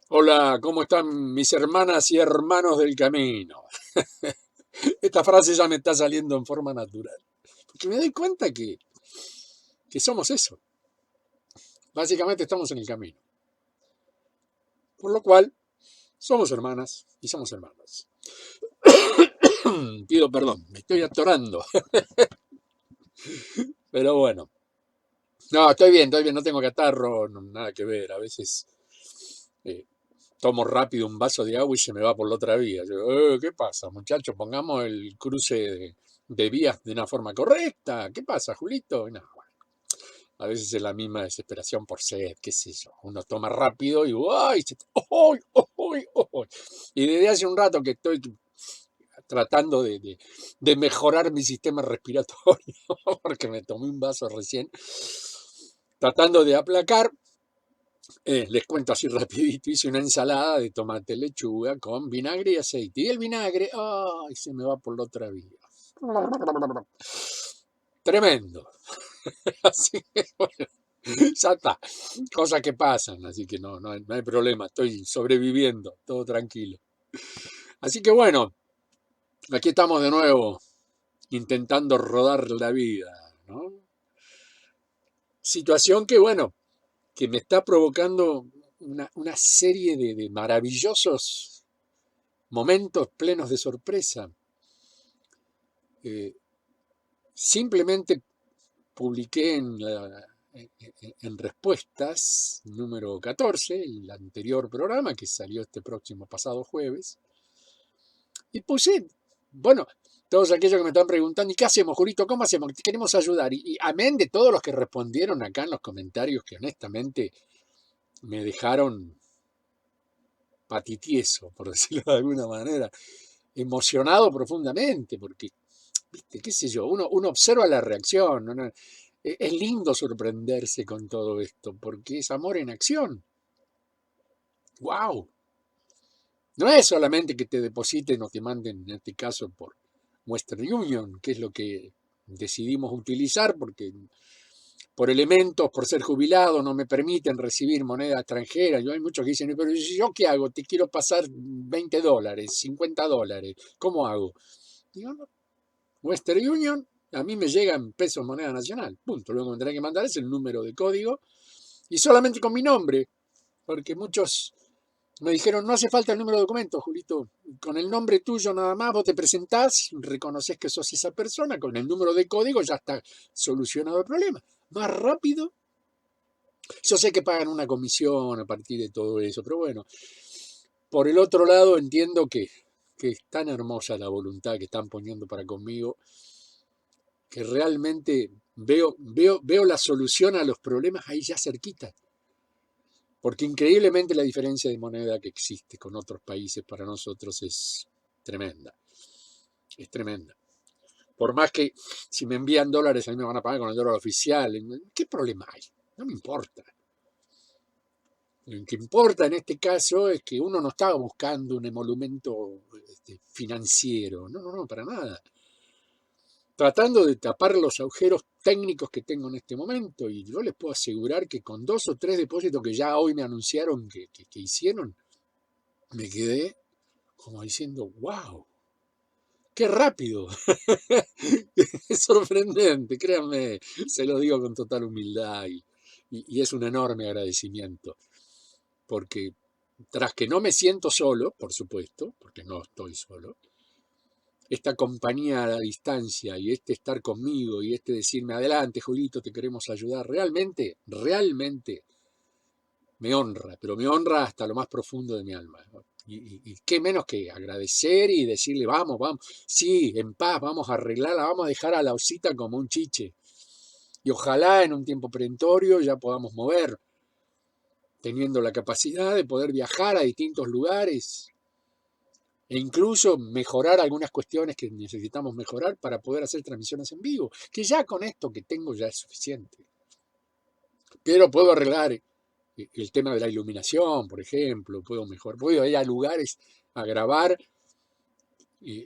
Hola, ¿cómo están mis hermanas y hermanos del camino? Esta frase ya me está saliendo en forma natural, porque me doy cuenta que somos eso. Básicamente estamos en el camino. Por lo cual, somos hermanas y somos hermanos. Pido perdón, me estoy atorando. Pero bueno. No, estoy bien, no tengo catarro, nada que ver. A veces eh, tomo rápido un vaso de agua y se me va por la otra vía. Yo, ¿qué pasa, muchachos? Pongamos el cruce de vías de una forma correcta. ¿Qué pasa, Julito? No, bueno, a veces es la misma desesperación por sed, qué sé yo. Uno toma rápido y ¡ay! ¡Ay! ¡Ay! ¡Ay! Y desde hace un rato que estoy tratando de mejorar mi sistema respiratorio, porque me tomé un vaso recién, tratando de aplacar. Les cuento así rapidito, hice una ensalada de tomate, lechuga con vinagre y aceite. Y el vinagre, ¡ay! Se me va por la otra vía. Tremendo. Así que bueno, ya está. Cosas que pasan, así que no hay problema. Estoy sobreviviendo, todo tranquilo. Así que bueno, aquí estamos de nuevo, intentando rodar la vida, ¿no? Situación que, bueno, que me está provocando una serie de maravillosos momentos plenos de sorpresa. Eh, Simplemente publiqué en Respuestas número 14, el anterior programa que salió este próximo pasado jueves, y puse, bueno, todos aquellos que me están preguntando, ¿y qué hacemos, Jurito? ¿Cómo hacemos? Te queremos ayudar. Y amén de todos los que respondieron acá en los comentarios que honestamente me dejaron patitieso, por decirlo de alguna manera, emocionado profundamente, porque, viste, qué sé yo, uno observa la reacción, ¿no? Es lindo sorprenderse con todo esto, porque es amor en acción. ¡Wow! No es solamente que te depositen o te manden, en este caso, por Western Union, que es lo que decidimos utilizar, porque por elementos, por ser jubilado, no me permiten recibir moneda extranjera. Hay muchos que dicen, pero ¿yo qué hago? Te quiero pasar $20, $50. ¿Cómo hago? Digo, no, Western Union, a mí me llega en pesos moneda nacional. Punto. Lo que me tendrá que mandar es el número de código y solamente con mi nombre, porque muchos me dijeron, no hace falta el número de documento, Julito, con el nombre tuyo nada más, vos te presentás, reconoces que sos esa persona, con el número de código ya está solucionado el problema. Más rápido. Yo sé que pagan una comisión a partir de todo eso, pero bueno, por el otro lado entiendo que es tan hermosa la voluntad que están poniendo para conmigo, que realmente veo la solución a los problemas ahí ya cerquita. Porque increíblemente la diferencia de moneda que existe con otros países para nosotros es tremenda. Es tremenda. Por más que si me envían dólares, a mí me van a pagar con el dólar oficial. ¿Qué problema hay? No me importa. Lo que importa en este caso es que uno no estaba buscando un emolumento financiero. No, para nada. Tratando de tapar los agujeros técnicos que tengo en este momento. Y yo les puedo asegurar que con 2 o 3 depósitos que ya hoy me anunciaron que hicieron, me quedé como diciendo, wow, qué rápido. Es sorprendente, créanme, se lo digo con total humildad y es un enorme agradecimiento, porque tras que no me siento solo, por supuesto, porque no estoy solo, esta compañía a la distancia y este estar conmigo y este decirme, adelante, Julito, te queremos ayudar, realmente me honra, pero me honra hasta lo más profundo de mi alma, ¿no? Y qué menos que agradecer y decirle, vamos, sí, en paz, vamos a arreglarla, vamos a dejar a la osita como un chiche. Y ojalá en un tiempo perentorio ya podamos mover, teniendo la capacidad de poder viajar a distintos lugares e incluso mejorar algunas cuestiones que necesitamos mejorar para poder hacer transmisiones en vivo, que ya con esto que tengo ya es suficiente. Pero puedo arreglar el tema de la iluminación, por ejemplo, puedo ir a lugares a grabar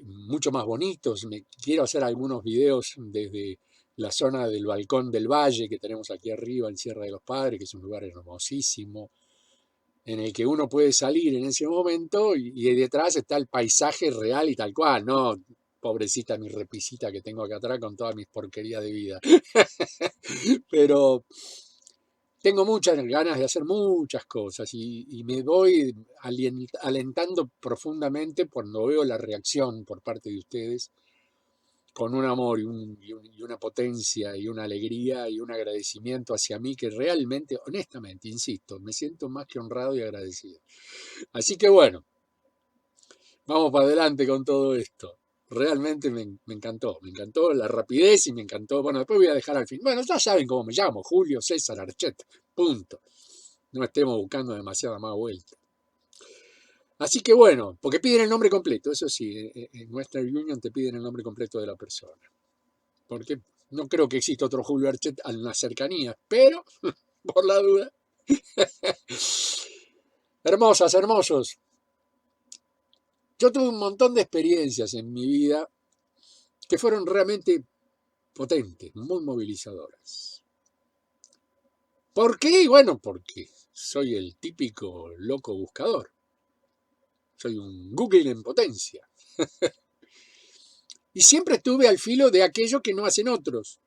mucho más bonitos. Quiero hacer algunos videos desde la zona del Balcón del Valle que tenemos aquí arriba en Sierra de los Padres, que es un lugar hermosísimo. en el que uno puede salir en ese momento y detrás está el paisaje real y tal cual, no, pobrecita mi repisita que tengo acá atrás con todas mis porquerías de vida. Pero tengo muchas ganas de hacer muchas cosas y me voy alentando profundamente cuando veo la reacción por parte de ustedes con un amor y una potencia y una alegría y un agradecimiento hacia mí que realmente, honestamente, insisto, me siento más que honrado y agradecido. Así que bueno, vamos para adelante con todo esto. Realmente me encantó la rapidez y me encantó, bueno, después voy a dejar al fin, bueno, ya saben cómo me llamo, Julio César Archet, punto. No estemos buscando demasiada más vuelta. Así que bueno, porque piden el nombre completo, eso sí, en Western Union te piden el nombre completo de la persona. Porque no creo que exista otro Julio Archet en las cercanías, pero por la duda. Hermosas, hermosos. Yo tuve un montón de experiencias en mi vida que fueron realmente potentes, muy movilizadoras. ¿Por qué? Bueno, porque soy el típico loco buscador. Soy un Google en potencia. Y siempre estuve al filo de aquello que no hacen otros.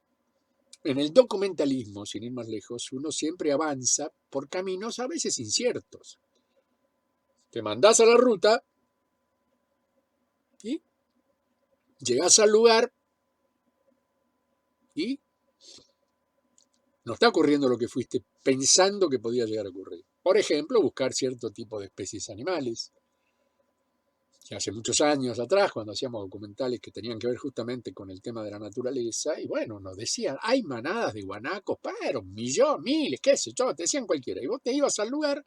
En el documentalismo, sin ir más lejos, uno siempre avanza por caminos a veces inciertos. Te mandás a la ruta y llegás al lugar y no está ocurriendo lo que fuiste pensando que podía llegar a ocurrir. Por ejemplo, buscar cierto tipo de especies animales. Que hace muchos años atrás, cuando hacíamos documentales que tenían que ver justamente con el tema de la naturaleza, y bueno, nos decían, hay manadas de guanacos, pero un millón, miles, qué sé yo, te decían cualquiera. Y vos te ibas al lugar,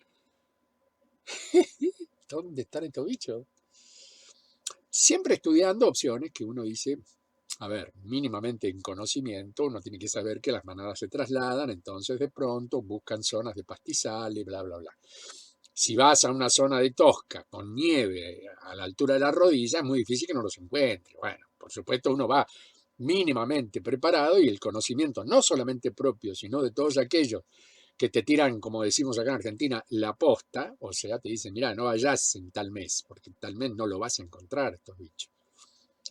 ¿dónde están estos bichos? Siempre estudiando opciones que uno dice, a ver, mínimamente en conocimiento, uno tiene que saber que las manadas se trasladan, entonces de pronto buscan zonas de pastizales, bla, bla, bla. Si vas a una zona de tosca con nieve a la altura de la rodilla, es muy difícil que no los encuentre. Bueno, por supuesto uno va mínimamente preparado y el conocimiento no solamente propio, sino de todos aquellos que te tiran, como decimos acá en Argentina, la posta, o sea, te dicen, mira, no vayas en tal mes, porque en tal mes no lo vas a encontrar estos bichos.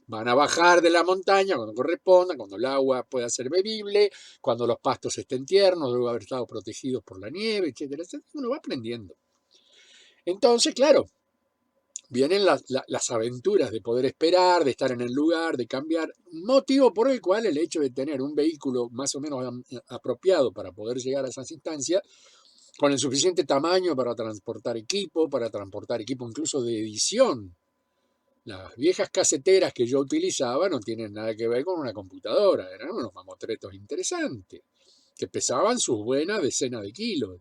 Van a bajar de la montaña cuando corresponda, cuando el agua pueda ser bebible, cuando los pastos estén tiernos, luego haber estado protegidos por la nieve, etcétera, etcétera. Uno va aprendiendo. Entonces, claro, vienen las aventuras de poder esperar, de estar en el lugar, de cambiar, motivo por el cual el hecho de tener un vehículo más o menos apropiado para poder llegar a esas instancias, con el suficiente tamaño para transportar equipo incluso de edición. Las viejas caseteras que yo utilizaba no tienen nada que ver con una computadora, eran unos mamotretos interesantes, que pesaban sus buenas decenas de kilos.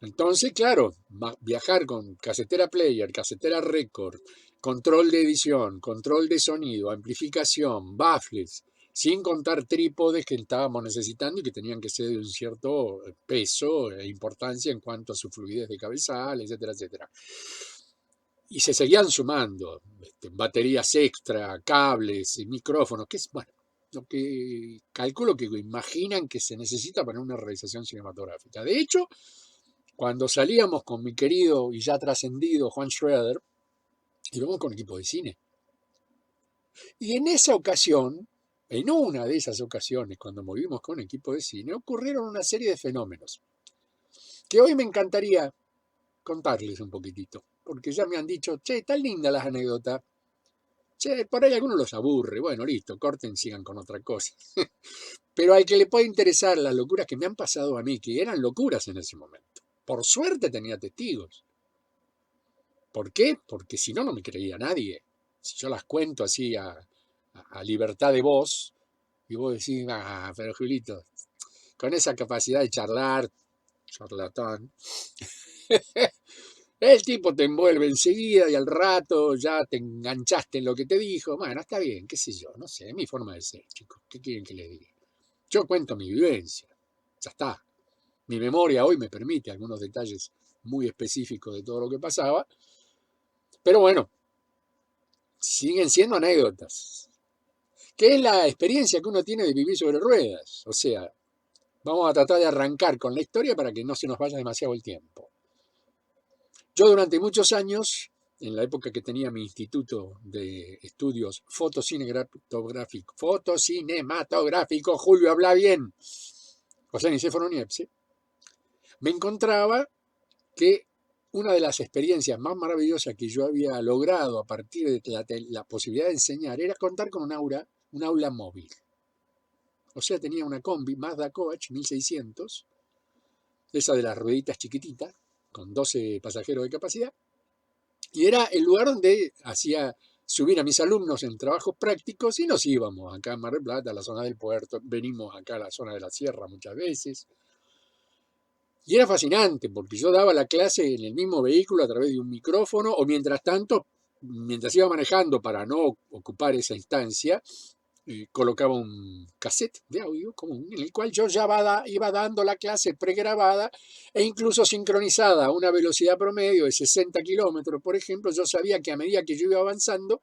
Entonces, claro, viajar con casetera player, casetera record, control de edición, control de sonido, amplificación, baffles, sin contar trípodes que estábamos necesitando y que tenían que ser de un cierto peso e importancia en cuanto a su fluidez de cabezal, etcétera, etcétera. Y se seguían sumando baterías extra, cables, micrófonos, que es, bueno, lo que calculo que imaginan que se necesita para una realización cinematográfica. De hecho, cuando salíamos con mi querido y ya trascendido Juan Schroeder, íbamos con equipo de cine. Y en esa ocasión, en una de esas ocasiones, cuando movimos con equipo de cine, ocurrieron una serie de fenómenos que hoy me encantaría contarles un poquitito, porque ya me han dicho, che, tan lindas las anécdotas, che, por ahí algunos los aburre, bueno, listo, corten, sigan con otra cosa. Pero al que le puede interesar las locuras que me han pasado a mí, que eran locuras en ese momento, por suerte tenía testigos. ¿Por qué? Porque si no, no me creía nadie. Si yo las cuento así a libertad de voz, y vos decís, ah, pero Julito, con esa capacidad de charlar, charlatán, el tipo te envuelve enseguida y al rato ya te enganchaste en lo que te dijo. Bueno, está bien, qué sé yo, no sé, es mi forma de ser, chicos. ¿Qué quieren que les diga? Yo cuento mi vivencia, ya está. Mi memoria hoy me permite algunos detalles muy específicos de todo lo que pasaba, pero bueno, siguen siendo anécdotas. ¿Qué es la experiencia que uno tiene de vivir sobre ruedas? O sea, vamos a tratar de arrancar con la historia para que no se nos vaya demasiado el tiempo. Yo durante muchos años, en la época que tenía mi instituto de estudios fotocinematográfico, Julio habla bien, José Nicéforo Niepce, me encontraba que una de las experiencias más maravillosas que yo había logrado a partir de la posibilidad de enseñar era contar con un aula móvil. O sea, tenía una combi Mazda Coach 1600, esa de las rueditas chiquititas, con 12 pasajeros de capacidad, y era el lugar donde hacía subir a mis alumnos en trabajos prácticos y nos íbamos acá a Mar del Plata, a la zona del puerto, venimos acá a la zona de la sierra muchas veces. Y era fascinante porque yo daba la clase en el mismo vehículo a través de un micrófono o mientras tanto, mientras iba manejando para no ocupar esa instancia, colocaba un cassette de audio común en el cual yo ya iba dando la clase pregrabada e incluso sincronizada a una velocidad promedio de 60 kilómetros, por ejemplo. Yo sabía que a medida que yo iba avanzando,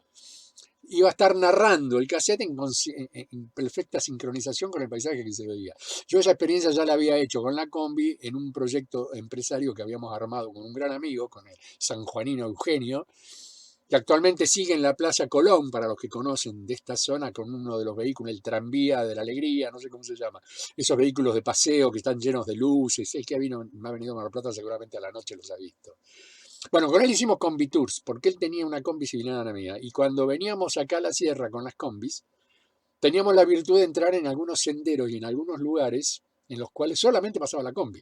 iba a estar narrando el cassette en perfecta sincronización con el paisaje que se veía. Yo esa experiencia ya la había hecho con la combi en un proyecto empresario que habíamos armado con un gran amigo, con el sanjuanino Eugenio, que actualmente sigue en la Plaza Colón, para los que conocen de esta zona, con uno de los vehículos, el tranvía de la alegría, no sé cómo se llama, esos vehículos de paseo que están llenos de luces. El que me ha venido a Mar del Plata seguramente a la noche los ha visto. Bueno, con él hicimos combi tours, porque él tenía una combi similar a la mía, y cuando veníamos acá a la sierra con las combis, teníamos la virtud de entrar en algunos senderos y en algunos lugares en los cuales solamente pasaba la combi.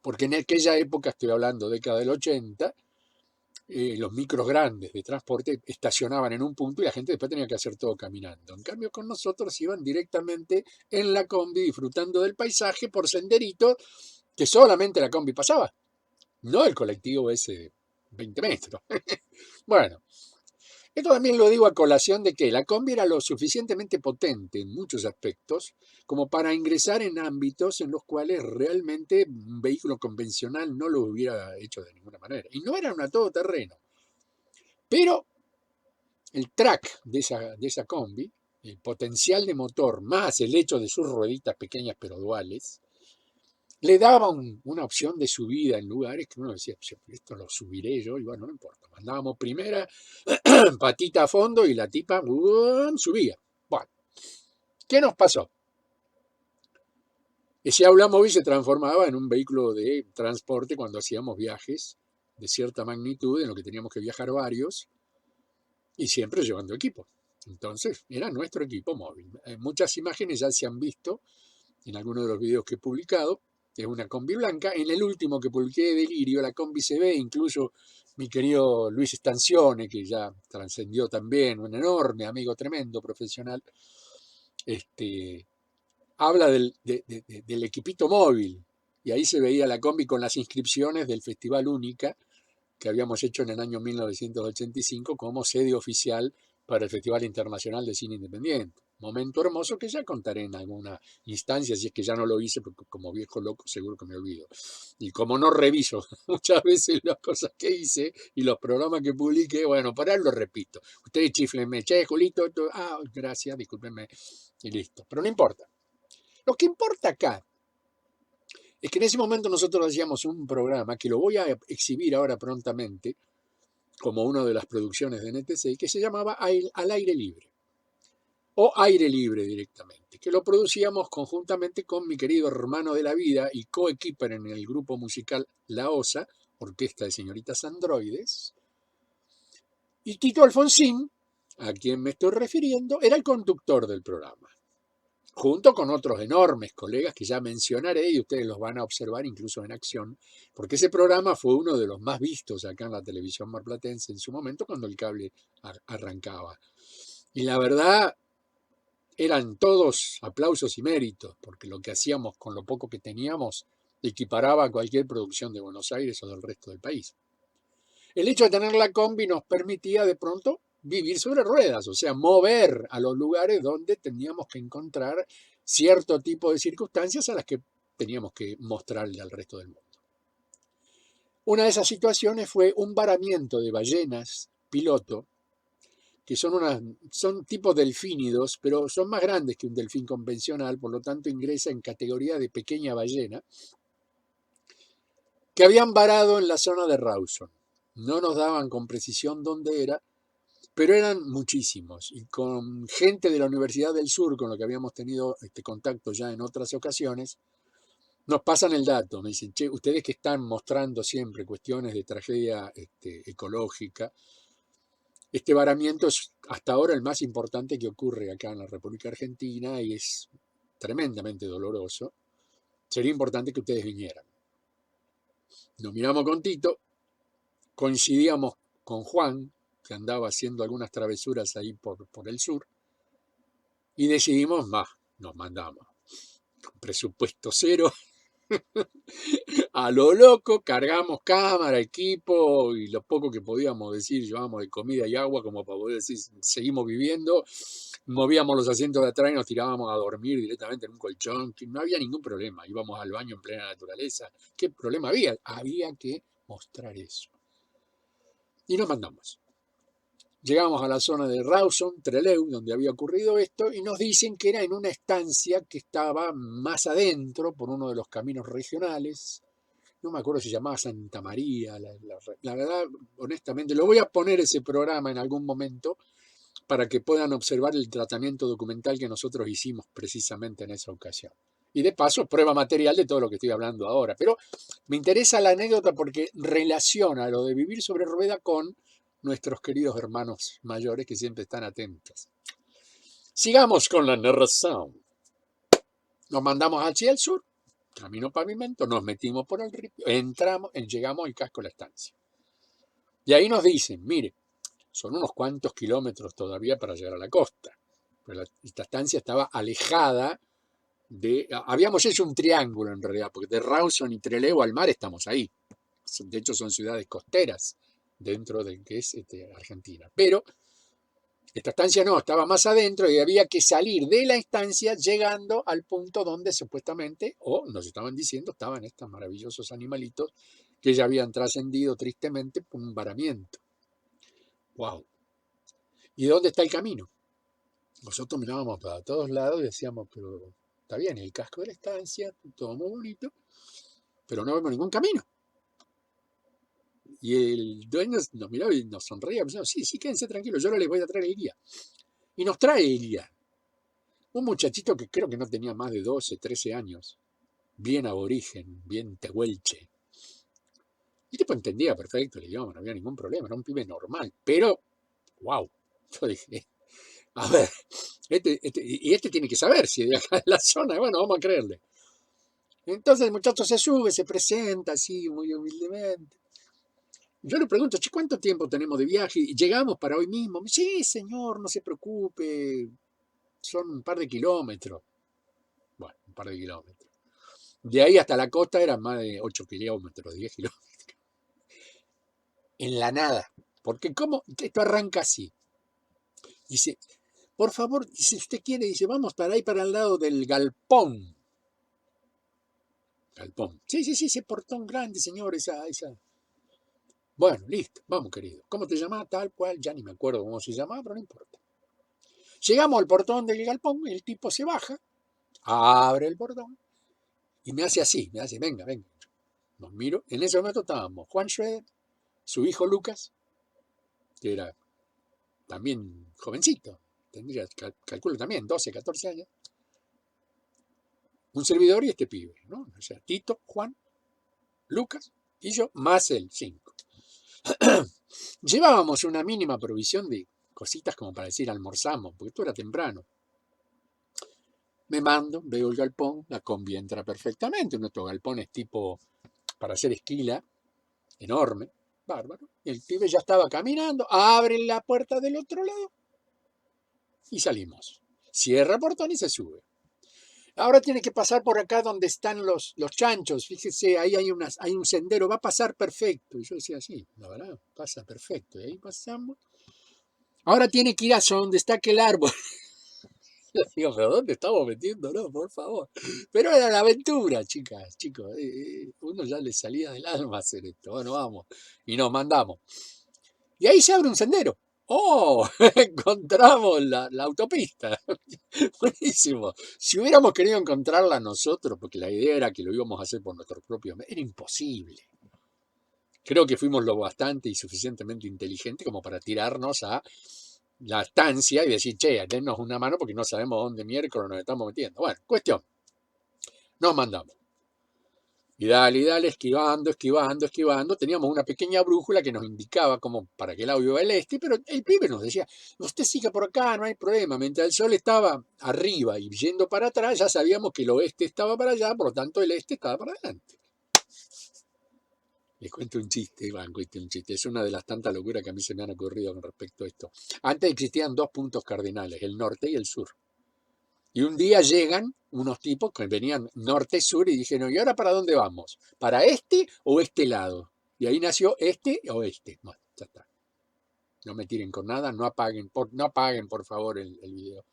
Porque en aquella época, estoy hablando década del 80, los micros grandes de transporte estacionaban en un punto y la gente después tenía que hacer todo caminando. En cambio, con nosotros iban directamente en la combi disfrutando del paisaje por senderitos que solamente la combi pasaba, no el colectivo ese de 20 metros. Bueno, esto también lo digo a colación de que la combi era lo suficientemente potente en muchos aspectos como para ingresar en ámbitos en los cuales realmente un vehículo convencional no lo hubiera hecho de ninguna manera. Y no era una todoterreno. Pero el track de esa combi, el potencial de motor, más el hecho de sus rueditas pequeñas pero duales, le daba una opción de subida en lugares que uno decía, esto lo subiré yo, y bueno, no importa. Mandábamos primera, patita a fondo y la tipa subía. Bueno, ¿qué nos pasó? Ese aula móvil se transformaba en un vehículo de transporte cuando hacíamos viajes de cierta magnitud, en lo que teníamos que viajar varios, y siempre llevando equipo. Entonces, era nuestro equipo móvil. Muchas imágenes ya se han visto en algunos de los videos que he publicado. Es una combi blanca. En el último que publiqué de Delirio, la combi se ve, incluso mi querido Luis Estancione, que ya trascendió también, un enorme amigo, tremendo profesional, habla del equipito móvil. Y ahí se veía la combi con las inscripciones del Festival Única, que habíamos hecho en el año 1985 como sede oficial para el Festival Internacional de Cine Independiente. Momento hermoso que ya contaré en alguna instancia, si es que ya no lo hice, porque como viejo loco seguro que me olvido. Y como no reviso muchas veces las cosas que hice y los programas que publiqué, bueno, por ahí lo repito. Ustedes chiflenme, che, Julito, gracias, discúlpenme, y listo. Pero no importa. Lo que importa acá es que en ese momento nosotros hacíamos un programa que lo voy a exhibir ahora prontamente, como una de las producciones de NTC, que se llamaba Al aire libre, o Aire Libre directamente, que lo producíamos conjuntamente con mi querido hermano de la vida y coequiper en el grupo musical La Osa, Orquesta de Señoritas Androides, y Tito Alfonsín, a quien me estoy refiriendo, era el conductor del programa, junto con otros enormes colegas que ya mencionaré y ustedes los van a observar incluso en acción, porque ese programa fue uno de los más vistos acá en la televisión marplatense en su momento cuando el cable arrancaba. Y la verdad, eran todos aplausos y méritos, porque lo que hacíamos con lo poco que teníamos equiparaba a cualquier producción de Buenos Aires o del resto del país. El hecho de tener la combi nos permitía de pronto vivir sobre ruedas, o sea, mover a los lugares donde teníamos que encontrar cierto tipo de circunstancias a las que teníamos que mostrarle al resto del mundo. Una de esas situaciones fue un varamiento de ballenas piloto, que son tipos delfínidos, pero son más grandes que un delfín convencional, por lo tanto ingresa en categoría de pequeña ballena, que habían varado en la zona de Rawson. No nos daban con precisión dónde era, pero eran muchísimos. Y con gente de la Universidad del Sur, con la que habíamos tenido contacto ya en otras ocasiones, nos pasan el dato. Me dicen, che, ustedes que están mostrando siempre cuestiones de tragedia ecológica, este varamiento es hasta ahora el más importante que ocurre acá en la República Argentina y es tremendamente doloroso. Sería importante que ustedes vinieran. Nos miramos con Tito, coincidíamos con Juan, que andaba haciendo algunas travesuras ahí por el sur, y decidimos, nos mandamos. Presupuesto cero, a lo loco, cargamos cámara, equipo, y lo poco que podíamos decir, llevamos de comida y agua, como para poder decir, seguimos viviendo, movíamos los asientos de atrás y nos tirábamos a dormir directamente en un colchón, que no había ningún problema, íbamos al baño en plena naturaleza. ¿Qué problema había? Había que mostrar eso. Y nos mandamos. Llegamos a la zona de Rawson, Trelew, donde había ocurrido esto, y nos dicen que era en una estancia que estaba más adentro, por uno de los caminos regionales. No me acuerdo si se llamaba Santa María. La verdad, honestamente, lo voy a poner ese programa en algún momento para que puedan observar el tratamiento documental que nosotros hicimos precisamente en esa ocasión. Y de paso, prueba material de todo lo que estoy hablando ahora. Pero me interesa la anécdota porque relaciona lo de vivir sobre rueda con nuestros queridos hermanos mayores que siempre están atentos. Sigamos con la narración. Nos mandamos hacia el sur, camino pavimento, nos metimos por el río, entramos, llegamos al casco de la estancia. Y ahí nos dicen, mire, son unos cuantos kilómetros todavía para llegar a la costa. Pero esta estancia estaba alejada de... Habíamos hecho un triángulo en realidad, porque de Rawson y Trelew al mar estamos ahí. De hecho son ciudades costeras dentro de que es Argentina. Pero esta estancia no, estaba más adentro y había que salir de la estancia llegando al punto donde supuestamente, o nos estaban diciendo, estaban estos maravillosos animalitos que ya habían trascendido tristemente por un varamiento. ¡Wow! ¿Y dónde está el camino? Nosotros mirábamos para todos lados y decíamos, pero está bien, el casco de la estancia, todo muy bonito, pero no vemos ningún camino. Y el dueño nos miraba y nos sonreía, pensando, sí, quédense tranquilos, yo ahora les voy a traer el guía. Y nos trae el guía. Un muchachito que creo que no tenía más de 12, 13 años, bien aborigen, bien tehuelche. Y el tipo entendía perfecto el idioma, no había ningún problema, era un pibe normal, pero, wow, yo dije, a ver, este tiene que saber si de acá en la zona, bueno, vamos a creerle. Entonces el muchacho se sube, se presenta así, muy humildemente. Yo le pregunto, che, ¿cuánto tiempo tenemos de viaje? Y llegamos para hoy mismo. Sí, señor, no se preocupe, son un par de kilómetros. Bueno, un par de kilómetros. De ahí hasta la costa eran más de 8 kilómetros, 10 kilómetros. En la nada. Porque ¿cómo? Esto arranca así. Dice, por favor, si usted quiere, dice, vamos para ahí, para el lado del galpón. Galpón. Sí, ese portón grande, señor, esa. Bueno, listo, vamos, querido. ¿Cómo te llamás? Tal cual, ya ni me acuerdo cómo se llamaba, pero no importa. Llegamos al portón del galpón, el tipo se baja, abre el portón y me hace así, me hace, venga. Nos miro. En ese momento estábamos Juan Schroeder, su hijo Lucas, que era también jovencito, tendría, calculo también, 12, 14 años. Un servidor y este pibe, ¿no? O sea, Tito, Juan, Lucas y yo, más el 5. Llevábamos una mínima provisión de cositas como para decir almorzamos, porque esto era temprano. Me mando, veo el galpón, la combi entra perfectamente, nuestro galpón es tipo para hacer esquila, enorme, bárbaro. El pibe ya estaba caminando, abre la puerta del otro lado y salimos. Cierra el portón y se sube. Ahora tiene que pasar por acá donde están los chanchos. Fíjese, ahí hay un sendero, va a pasar perfecto. Y yo decía, sí, la verdad, pasa perfecto. Y ahí pasamos. Ahora tiene que ir a donde está aquel árbol. Yo digo, pero ¿dónde estamos metiéndonos, por favor? Pero era la aventura, chicos. Uno ya le salía del alma hacer esto. Bueno, vamos. Y nos mandamos. Y ahí se abre un sendero. ¡Oh! Encontramos la autopista. Buenísimo. Si hubiéramos querido encontrarla nosotros, porque la idea era que lo íbamos a hacer por nuestros propios medios, era imposible. Creo que fuimos lo bastante y suficientemente inteligentes como para tirarnos a la estancia y decir, che, dennos una mano porque no sabemos dónde miércoles nos estamos metiendo. Bueno, cuestión, nos mandamos. Y dale, esquivando, esquivando, esquivando. Teníamos una pequeña brújula que nos indicaba como para qué lado iba el este, pero el pibe nos decía, usted siga por acá, no hay problema. Mientras el sol estaba arriba y yendo para atrás, ya sabíamos que el oeste estaba para allá, por lo tanto el este estaba para adelante. Les cuento un chiste, cuento un chiste. Es una de las tantas locuras que a mí se me han ocurrido con respecto a esto. Antes existían dos puntos cardinales, el norte y el sur. Y un día llegan unos tipos que venían norte-sur y dijeron, ¿y ahora para dónde vamos? ¿Para este o este lado? Y ahí nació este o este. Bueno, ya está. No me tiren con nada, no apaguen por favor el video.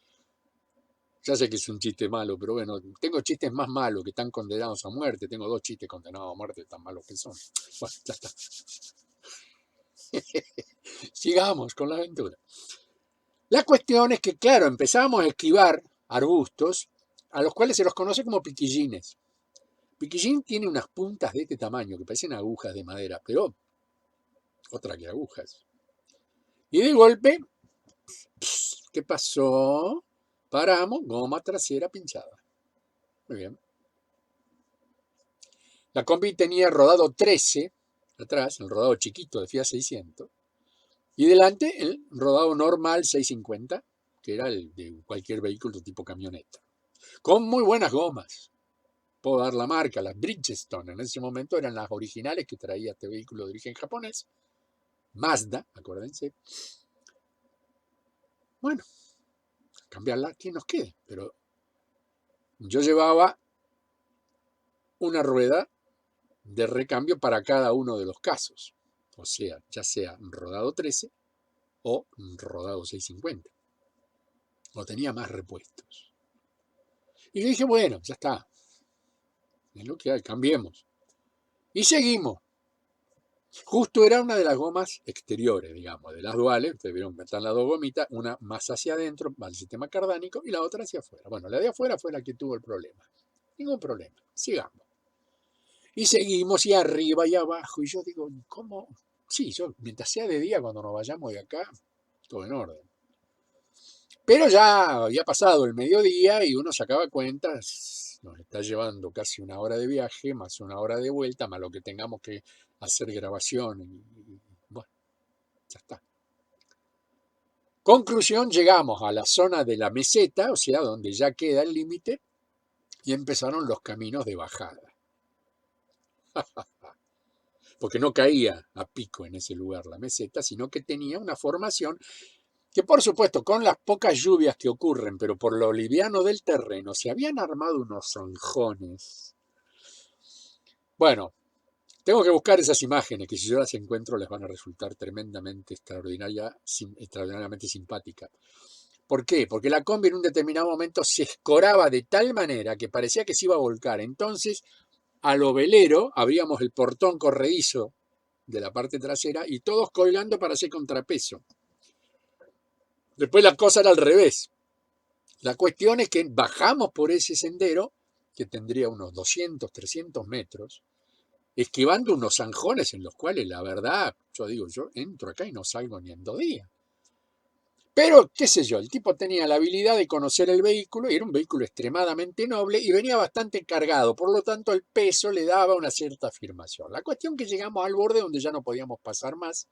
Ya sé que es un chiste malo, pero bueno, tengo chistes más malos que están condenados a muerte. Tengo 2 chistes condenados a muerte tan malos que son. Bueno, ya está. Sigamos con la aventura. La cuestión es que, claro, empezamos a esquivar arbustos a los cuales se los conoce como piquillines. Piquillín tiene unas puntas de este tamaño que parecen agujas de madera, pero otra que agujas. Y de golpe, ¿qué pasó? Paramos, goma trasera pinchada. Muy bien. La combi tenía rodado 13 atrás, el rodado chiquito de Fiat 600, y delante el rodado normal 650, que era el de cualquier vehículo tipo camioneta, con muy buenas gomas. Puedo dar la marca, las Bridgestone, en ese momento eran las originales que traía este vehículo de origen japonés, Mazda, acuérdense. Bueno, cambiarla, ¿quién nos quede? Pero yo llevaba una rueda de recambio para cada uno de los casos, o sea, ya sea rodado 13 o rodado 650. O tenía más repuestos. Y yo dije, bueno, ya está. Es lo que hay, cambiemos. Y seguimos. Justo era una de las gomas exteriores, digamos, de las duales. Ustedes vieron que están las dos gomitas, una más hacia adentro, va al sistema cardánico, y la otra hacia afuera. Bueno, la de afuera fue la que tuvo el problema. Ningún problema. Sigamos. Y seguimos, y arriba y abajo. Y yo digo, ¿cómo? Sí, yo, mientras sea de día, cuando nos vayamos de acá, todo en orden. Pero ya había pasado el mediodía y uno sacaba cuentas, nos está llevando casi 1 hora de viaje, más 1 hora de vuelta, más lo que tengamos que hacer grabación. Bueno, ya está. Conclusión, llegamos a la zona de la meseta, o sea, donde ya queda el límite, y empezaron los caminos de bajada. Porque no caía a pico en ese lugar la meseta, sino que tenía una formación que, por supuesto, con las pocas lluvias que ocurren, pero por lo liviano del terreno, se habían armado unos zanjones. Bueno, tengo que buscar esas imágenes, que si yo las encuentro les van a resultar tremendamente extraordinariamente simpáticas. ¿Por qué? Porque la combi en un determinado momento se escoraba de tal manera que parecía que se iba a volcar. Entonces, a lo velero abríamos el portón corredizo de la parte trasera y todos colgando para hacer contrapeso. Después la cosa era al revés. La cuestión es que bajamos por ese sendero, que tendría unos 200, 300 metros, esquivando unos zanjones en los cuales, la verdad, yo digo, yo entro acá y no salgo ni en 2 días. Pero, qué sé yo, el tipo tenía la habilidad de conocer el vehículo, y era un vehículo extremadamente noble y venía bastante cargado, por lo tanto el peso le daba una cierta afirmación. La cuestión que llegamos al borde donde ya no podíamos pasar más,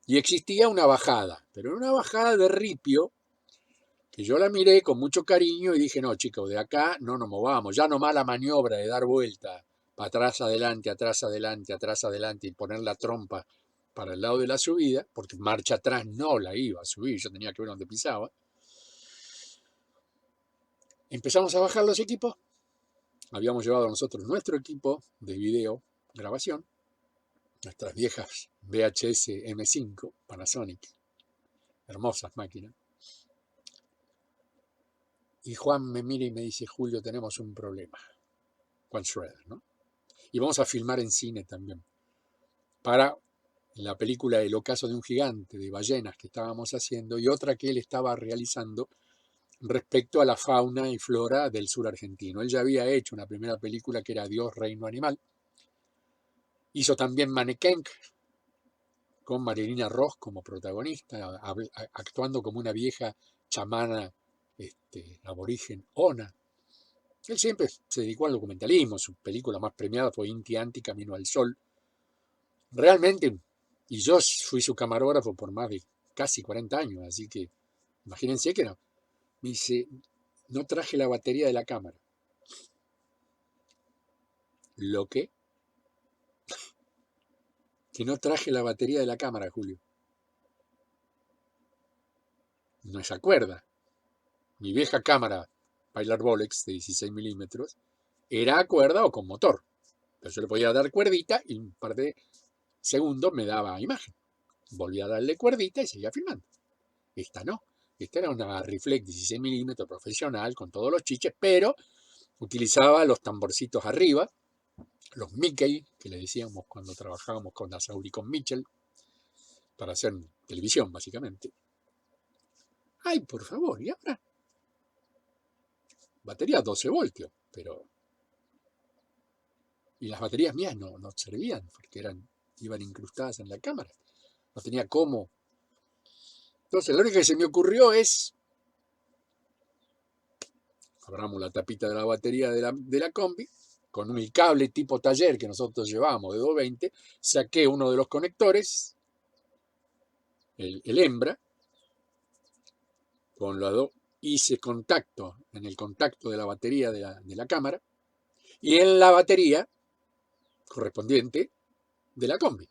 y existía una bajada, pero una bajada de ripio, que yo la miré con mucho cariño y dije, no chicos, de acá no nos movamos, ya nomás la maniobra de dar vuelta, para atrás, adelante, atrás, adelante, atrás, adelante, y poner la trompa para el lado de la subida, porque marcha atrás no la iba a subir, yo tenía que ver dónde pisaba. Empezamos a bajar los equipos, habíamos llevado nosotros nuestro equipo de video grabación, nuestras viejas VHS M5 Panasonic, hermosas máquinas. Y Juan me mira y me dice, Julio, tenemos un problema. Juan Schroeder, ¿no? Y vamos a filmar en cine también. Para la película El ocaso de un gigante, de ballenas que estábamos haciendo, y otra que él estaba realizando respecto a la fauna y flora del sur argentino. Él ya había hecho una primera película que era Dios, Reino Animal, Hizo también Mannequin, con Marilina Ross como protagonista, actuando como una vieja chamana aborigen Ona. Él siempre se dedicó al documentalismo, su película más premiada fue Inti Anti, Camino al Sol. Realmente, y yo fui su camarógrafo por más de casi 40 años, así que imagínense que no. Me dice, no traje la batería de la cámara. ¿Lo qué? Que no traje la batería de la cámara, Julio. No se acuerda. Mi vieja cámara Bailar Bolex de 16 milímetros era a cuerda o con motor. Pero yo le podía dar cuerdita y un par de segundos me daba imagen. Volvía a darle cuerdita y seguía filmando. Esta no. Esta era una reflex 16 milímetros profesional con todos los chiches, pero utilizaba los tamborcitos arriba, los Mickey, que le decíamos cuando trabajábamos con Asauri con Mitchell, para hacer televisión, básicamente. Ay, por favor, ¿y ahora? Batería 12 voltios, pero... Y las baterías mías no servían, porque iban incrustadas en la cámara. No tenía cómo. Entonces, lo único que se me ocurrió es... Abramos la tapita de la batería de la combi, con un cable tipo taller que nosotros llevábamos de 220, saqué uno de los conectores, el hembra, con los dos hice contacto en el contacto de la batería de la cámara y en la batería correspondiente de la combi.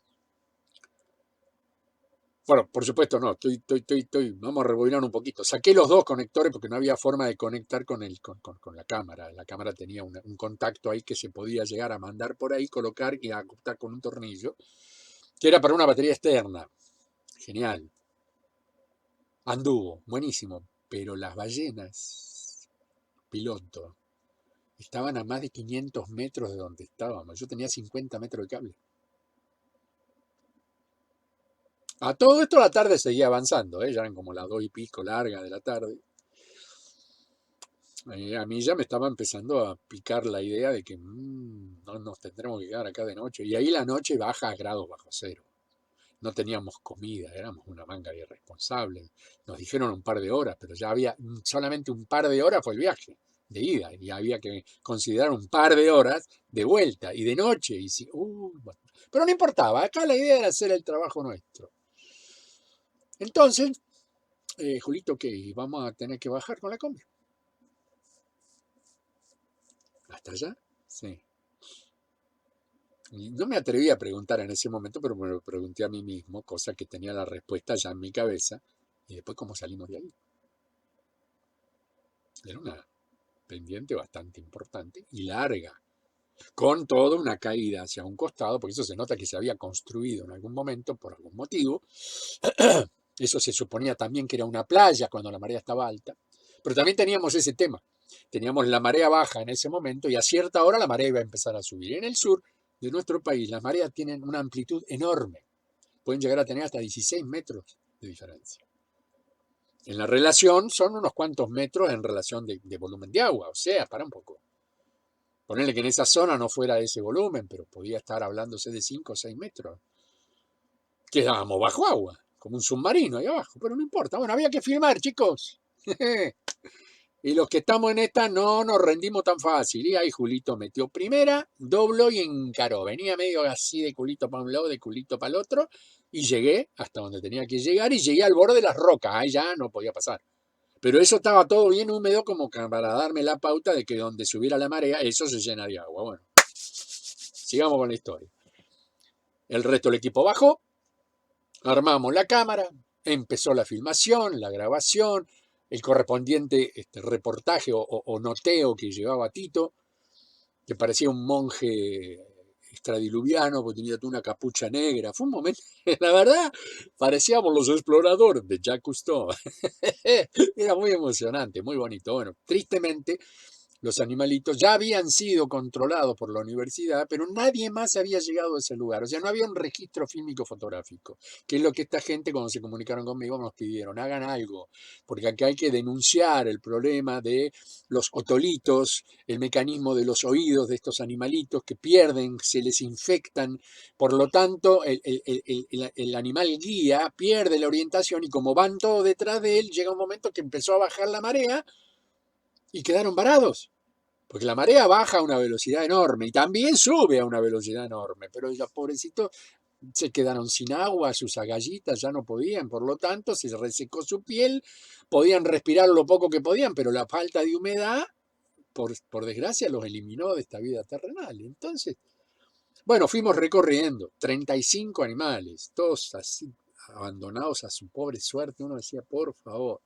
Bueno, por supuesto no, vamos a rebobinar un poquito. Saqué los dos conectores porque no había forma de conectar con la cámara. La cámara tenía un contacto ahí que se podía llegar a mandar por ahí, colocar y ajustar con un tornillo, que era para una batería externa. Genial. Anduvo, buenísimo. Pero las ballenas, piloto, estaban a más de 500 metros de donde estábamos. Yo tenía 50 metros de cable. A todo esto la tarde seguía avanzando, ya eran como las 2 y pico largas de la tarde. A mí ya me estaba empezando a picar la idea de que no nos tendremos que quedar acá de noche. Y ahí la noche baja a grados bajo cero. No teníamos comida, éramos una manga de irresponsables. Nos dijeron un par de horas, pero ya había solamente un par de horas fue el viaje de ida. Y había que considerar un par de horas de vuelta y de noche. Y si, bueno. Pero no importaba, acá la idea era hacer el trabajo nuestro. Entonces, Julito, ¿qué? ¿Vamos a tener que bajar con la combi? ¿Hasta allá? Sí. Y no me atreví a preguntar en ese momento, pero me lo pregunté a mí mismo, cosa que tenía la respuesta ya en mi cabeza. Y después, ¿cómo salimos de ahí? Era una pendiente bastante importante y larga, con toda una caída hacia un costado, porque eso se nota que se había construido en algún momento, por algún motivo. Eso se suponía también que era una playa cuando la marea estaba alta. Pero también teníamos ese tema. Teníamos la marea baja en ese momento y a cierta hora la marea iba a empezar a subir. En el sur de nuestro país las mareas tienen una amplitud enorme. Pueden llegar a tener hasta 16 metros de diferencia. En la relación son unos cuantos metros en relación de volumen de agua. O sea, para un poco. Ponerle que en esa zona no fuera de ese volumen, pero podía estar hablándose de 5 o 6 metros. Quedábamos bajo agua, como un submarino ahí abajo, pero no importa. Bueno, había que filmar, chicos. Y los que estamos en esta no nos rendimos tan fácil. Y ahí Julito metió primera, dobló y encaró. Venía medio así de culito para un lado, de culito para el otro. Y llegué hasta donde tenía que llegar y llegué al borde de las rocas. Ahí ya no podía pasar. Pero eso estaba todo bien húmedo como para darme la pauta de que donde subiera la marea, eso se llena de agua. Bueno, sigamos con la historia. El resto del equipo bajó, armamos la cámara, empezó la filmación, la grabación, el correspondiente reportaje o noteo que llevaba Tito, que parecía un monje extradiluviano, porque tenía una capucha negra. Fue un momento, la verdad, parecíamos los exploradores de Jacques Cousteau. Era muy emocionante, muy bonito. Bueno, tristemente, los animalitos ya habían sido controlados por la universidad, pero nadie más había llegado a ese lugar. O sea, no había un registro fílmico fotográfico, que es lo que esta gente cuando se comunicaron conmigo nos pidieron, hagan algo, porque acá hay que denunciar el problema de los otolitos, el mecanismo de los oídos de estos animalitos que pierden, se les infectan, por lo tanto el animal guía pierde la orientación y como van todos detrás de él, llega un momento que empezó a bajar la marea y quedaron varados. Porque la marea baja a una velocidad enorme y también sube a una velocidad enorme, pero los pobrecitos se quedaron sin agua, sus agallitas ya no podían, por lo tanto se resecó su piel, podían respirar lo poco que podían, pero la falta de humedad, por desgracia, los eliminó de esta vida terrenal. Entonces, bueno, fuimos recorriendo 35 animales, todos así abandonados a su pobre suerte. Uno decía, por favor.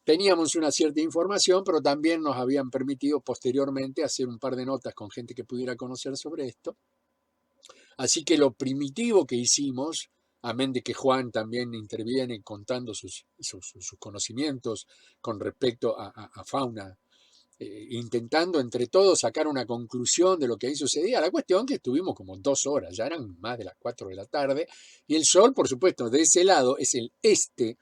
Teníamos una cierta información, pero también nos habían permitido posteriormente hacer un par de notas con gente que pudiera conocer sobre esto. Así que lo primitivo que hicimos, amén de que Juan también interviene contando sus conocimientos con respecto a fauna, intentando entre todos sacar una conclusión de lo que ahí sucedía. La cuestión que estuvimos como 2 horas, ya eran más de las 4 de la tarde, y el sol, por supuesto, de ese lado es el este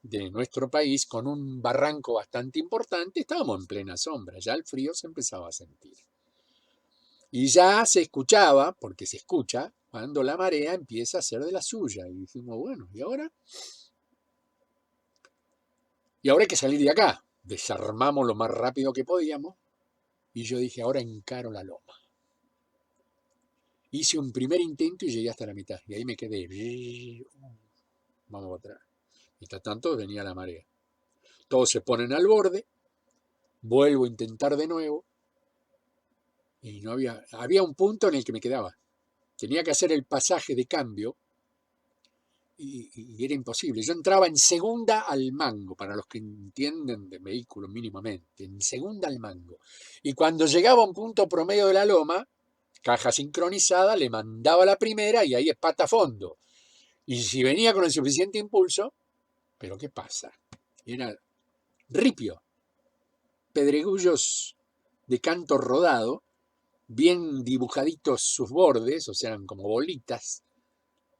de nuestro país, con un barranco bastante importante, estábamos en plena sombra, ya el frío se empezaba a sentir. Y ya se escuchaba, porque se escucha, cuando la marea empieza a ser de la suya. Y dijimos, bueno, ¿y ahora? Y ahora hay que salir de acá. Desarmamos lo más rápido que podíamos. Y yo dije, ahora encaro la loma. Hice un primer intento y llegué hasta la mitad. Y ahí me quedé. Vamos atrás. Mientras tanto venía la marea. Todos se ponen al borde. Vuelvo a intentar de nuevo. Y no había un punto en el que me quedaba. Tenía que hacer el pasaje de cambio y era imposible. Yo entraba en segunda al mango, para los que entienden de vehículos mínimamente, en segunda al mango. Y cuando llegaba a un punto promedio de la loma, caja sincronizada, le mandaba la primera y ahí es pata a fondo. Y si venía con el suficiente impulso, pero ¿qué pasa? Era ripio, pedregullos de canto rodado, bien dibujaditos sus bordes, o sea, eran como bolitas.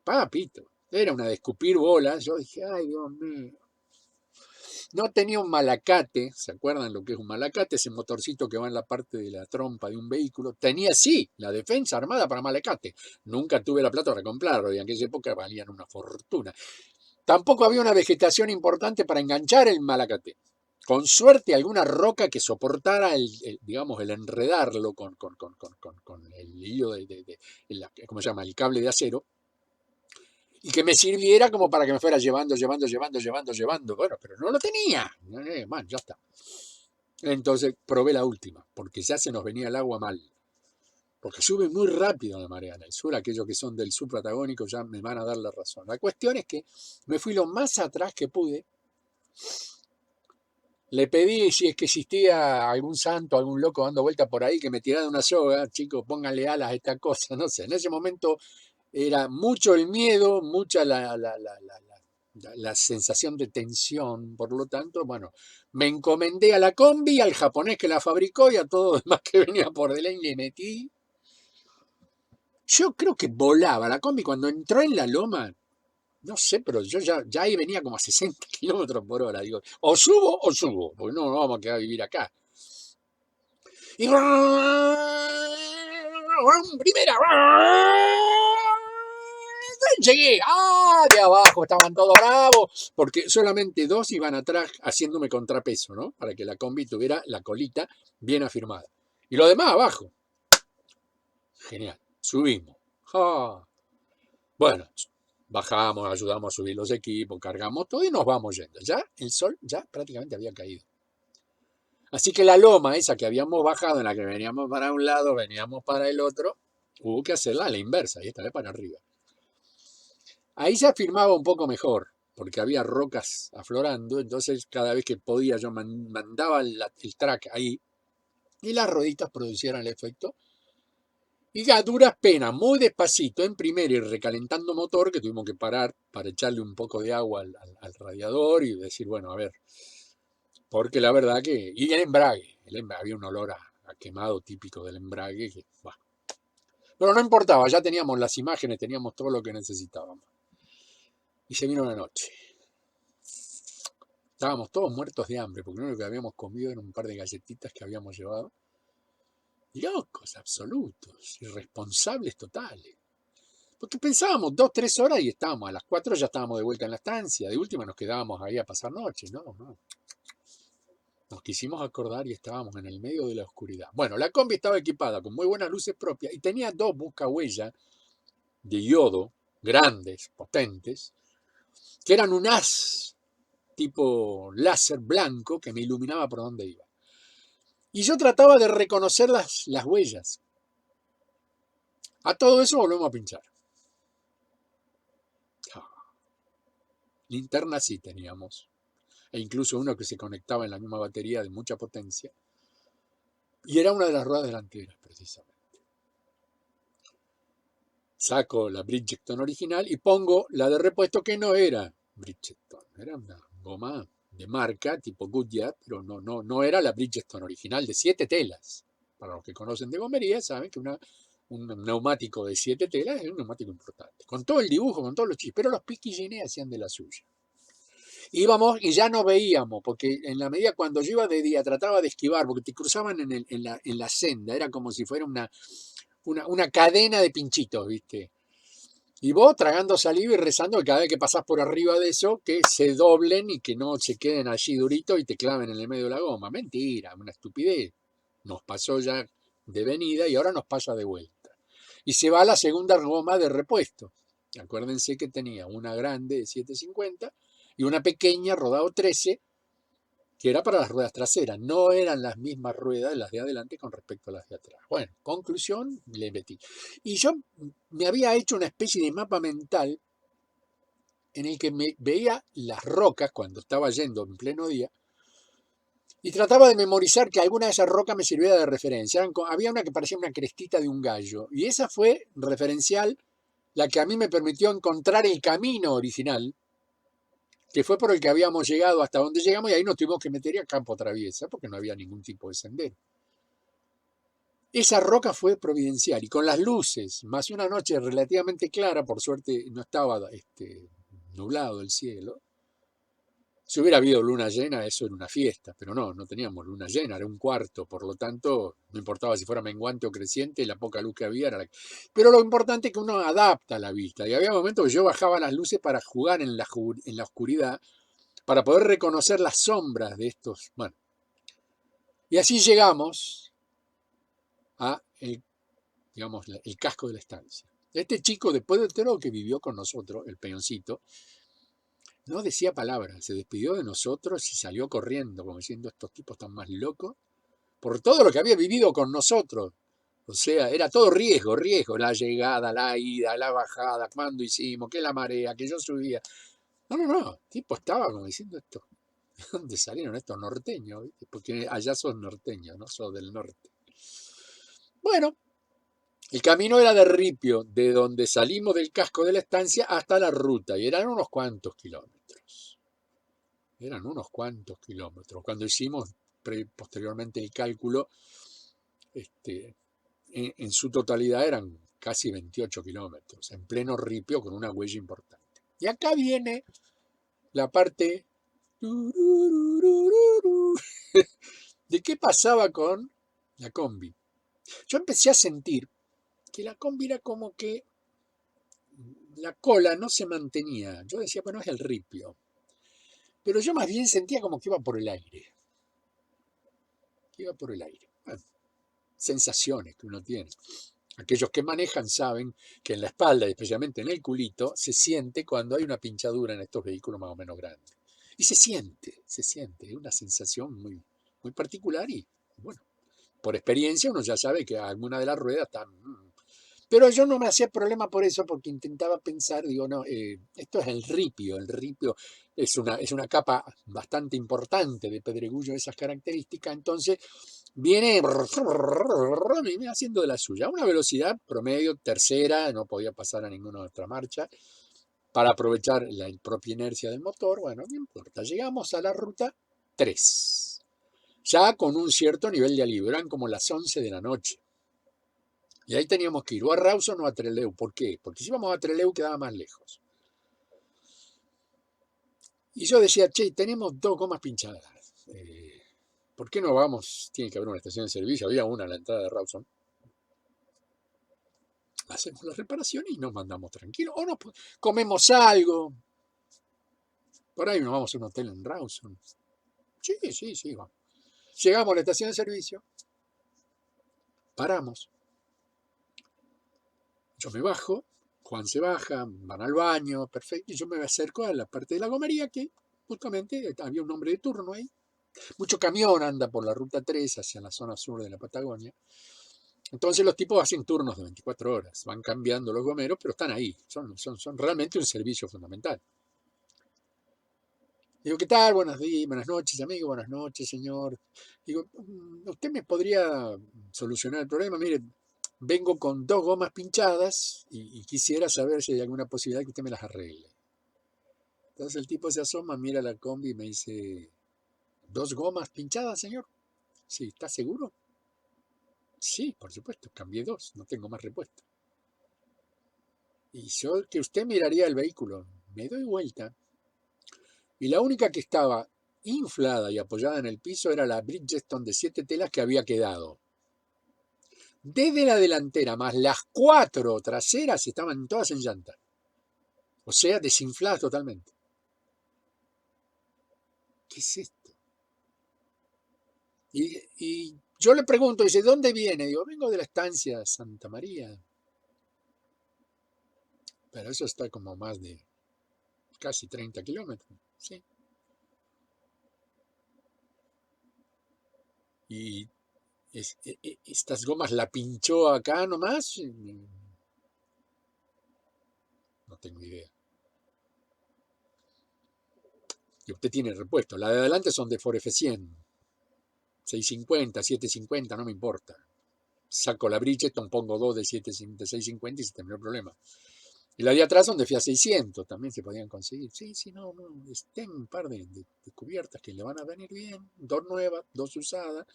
Papito, era una de escupir bolas. Yo dije, ay, Dios mío. No tenía un malacate, ¿se acuerdan lo que es un malacate? Ese motorcito que va en la parte de la trompa de un vehículo. Tenía, sí, la defensa armada para malacate. Nunca tuve la plata para comprarlo y en aquella época valían una fortuna. Tampoco había una vegetación importante para enganchar el malacate. Con suerte alguna roca que soportara digamos, el enredarlo con el hilo ¿cómo se llama? El cable de acero. Y que me sirviera como para que me fuera llevando. Bueno, pero no lo tenía. Man, ya está. Entonces probé la última, porque ya se nos venía el agua mal. Porque sube muy rápido la marea en el sur. Aquellos que son del sur patagónico ya me van a dar la razón. La cuestión es que me fui lo más atrás que pude. Le pedí si es que existía algún santo, algún loco dando vuelta por ahí que me tirara una soga. Chicos, pónganle alas a esta cosa. No sé, en ese momento era mucho el miedo, mucha la sensación de tensión. Por lo tanto, bueno, me encomendé a la combi, al japonés que la fabricó y a todo lo demás que venía por delante y le metí. Yo creo que volaba la combi cuando entró en la loma. No sé, pero yo ya ahí venía como a 60 kilómetros por hora. Digo, o subo, porque no vamos a quedar a vivir acá. Y primera, llegué, de abajo estaban todos bravos, porque solamente 2 iban atrás haciéndome contrapeso, ¿no? Para que la combi tuviera la colita bien afirmada. Y lo demás abajo. Genial, subimos. Bueno, bajamos, ayudamos a subir los equipos, cargamos todo y nos vamos yendo. Ya el sol ya prácticamente había caído. Así que la loma esa que habíamos bajado, en la que veníamos para un lado, veníamos para el otro, hubo que hacerla a la inversa, y esta vez para arriba. Ahí se afirmaba un poco mejor, porque había rocas aflorando, entonces cada vez que podía yo mandaba el track ahí, y las rueditas producieran el efecto. Y a duras penas, muy despacito, en primera y recalentando motor, que tuvimos que parar para echarle un poco de agua al radiador y decir, bueno, a ver, porque la verdad que... Y el embrague había un olor a quemado típico del embrague. Bah. Pero no importaba, ya teníamos las imágenes, teníamos todo lo que necesitábamos. Y se vino la noche. Estábamos todos muertos de hambre, porque lo único que habíamos comido era un par de galletitas que habíamos llevado. Locos, absolutos, irresponsables totales. Porque pensábamos 2, 3 horas y estábamos, a las 4 ya estábamos de vuelta en la estancia. De última nos quedábamos ahí a pasar noche. No. Nos quisimos acordar y estábamos en el medio de la oscuridad. Bueno, la combi estaba equipada con muy buenas luces propias y tenía 2 buscahuellas de yodo, grandes, potentes, que eran un haz tipo láser blanco que me iluminaba por donde iba. Y yo trataba de reconocer las huellas. A todo eso volvemos a pinchar. Linterna sí teníamos, e incluso uno que se conectaba en la misma batería de mucha potencia, y era una de las ruedas delanteras, precisamente. Saco la Bridgestone original y pongo la de repuesto, que no era Bridgestone, era una goma de marca tipo Goodyear, pero no era la Bridgestone original de 7 telas. Para los que conocen de gomería saben que un neumático de 7 telas es un neumático importante, con todo el dibujo, con todos los chips, pero los piquillines hacían de la suya. Íbamos y ya no veíamos, porque en la medida cuando yo iba de día trataba de esquivar, porque te cruzaban en la senda, era como si fuera una cadena de pinchitos, ¿viste? Y vos tragando saliva y rezando que cada vez que pasás por arriba de eso, que se doblen y que no se queden allí duritos y te claven en el medio de la goma. Mentira, una estupidez. Nos pasó ya de venida y ahora nos pasa de vuelta. Y se va a la segunda goma de repuesto. Acuérdense que tenía una grande de 750 y una pequeña rodado 13, que era para las ruedas traseras. No eran las mismas ruedas las de adelante con respecto a las de atrás. Bueno, conclusión, le metí. Y yo me había hecho una especie de mapa mental en el que me veía las rocas cuando estaba yendo en pleno día y trataba de memorizar que alguna de esas rocas me sirviera de referencia. Había una que parecía una crestita de un gallo y esa fue referencial, la que a mí me permitió encontrar el camino original, que fue por el que habíamos llegado hasta donde llegamos, y ahí nos tuvimos que meter a campo traviesa porque no había ningún tipo de sendero. Esa roca fue providencial y con las luces, más una noche relativamente clara, por suerte no estaba nublado el cielo. Si hubiera habido luna llena, eso era una fiesta, pero no teníamos luna llena, era un cuarto, por lo tanto, no importaba si fuera menguante o creciente, la poca luz que había era Pero lo importante es que uno adapta la vista, y había momentos que yo bajaba las luces para jugar en la oscuridad, para poder reconocer las sombras de estos. Bueno, y así llegamos a el casco de la estancia. Este chico, después de todo lo que vivió con nosotros, el peoncito, no decía palabra, se despidió de nosotros y salió corriendo, como diciendo, estos tipos están más locos, por todo lo que había vivido con nosotros. O sea, era todo riesgo, la llegada, la ida, la bajada, cuando hicimos, que la marea, que yo subía. No, el tipo estaba como diciendo esto. ¿De dónde salieron estos norteños? ¿Viste? Porque allá sos norteños, no sos del norte. Bueno, el camino era de ripio, de donde salimos del casco de la estancia hasta la ruta, y eran unos cuantos kilómetros. Cuando hicimos posteriormente el cálculo, en su totalidad eran casi 28 kilómetros, en pleno ripio con una huella importante. Y acá viene la parte de qué pasaba con la combi. Yo empecé a sentir que la combi era como que la cola no se mantenía. Yo decía, bueno, es el ripio. Pero yo más bien sentía como que iba por el aire. Bueno, sensaciones que uno tiene. Aquellos que manejan saben que en la espalda, y especialmente en el culito, se siente cuando hay una pinchadura en estos vehículos más o menos grandes. Y se siente, es una sensación muy, muy particular y, bueno, por experiencia uno ya sabe que alguna de las ruedas están. Pero yo no me hacía problema por eso, porque intentaba pensar, digo, no, esto es el ripio es una capa bastante importante de pedregullo de esas características, entonces viene haciendo de la suya, a una velocidad promedio tercera, no podía pasar a ninguna otra marcha, para aprovechar la propia inercia del motor. Bueno, no importa, llegamos a la ruta 3. ya con un cierto nivel de alivio. Eran como las 11 de la noche. Y ahí teníamos que ir o a Rawson o a Trelew. ¿Por qué? Porque si íbamos a Trelew quedaba más lejos. Y yo decía, che, tenemos 2 gomas pinchadas. ¿Por qué no vamos? Tiene que haber una estación de servicio. Había una a la entrada de Rawson. Hacemos la reparación y nos mandamos tranquilos. O no, comemos algo. Por ahí nos vamos a un hotel en Rawson. Sí, vamos. Llegamos a la estación de servicio. Paramos. Yo me bajo. Juan se baja, van al baño, perfecto. Y yo me acerco a la parte de la gomería que justamente había un hombre de turno ahí. Mucho camión anda por la ruta 3 hacia la zona sur de la Patagonia. Entonces los tipos hacen turnos de 24 horas, van cambiando los gomeros, pero están ahí, son realmente un servicio fundamental. Digo, ¿qué tal? Buenos días, buenas noches, amigo, buenas noches, señor. Digo, ¿usted me podría solucionar el problema? Mire, vengo con 2 gomas pinchadas y quisiera saber si hay alguna posibilidad que usted me las arregle. Entonces el tipo se asoma, mira la combi y me dice, ¿2 gomas pinchadas, señor? Sí, ¿está seguro? Sí, por supuesto, cambié 2, no tengo más repuesto. Y yo, que usted miraría el vehículo, me doy vuelta, y la única que estaba inflada y apoyada en el piso era la Bridgestone de 7 telas que había quedado. Desde la delantera más las 4 traseras estaban todas en llanta. O sea, desinfladas totalmente. ¿Qué es esto? Y yo le pregunto, dice, ¿dónde viene? Digo, vengo de la estancia Santa María. Pero eso está como más de casi 30 kilómetros. Sí. Y estas gomas la pinchó acá nomás. No tengo idea. Y usted tiene repuesto. La de adelante son de Ford F100. 650, 750, no me importa. Saco la Bridgestone, pongo 2 de 650 y se terminó el problema. Y la de atrás son de Fiat 600, también se podían conseguir. Sí, no. Ten un par de cubiertas que le van a venir bien. 2 nuevas, 2 usadas.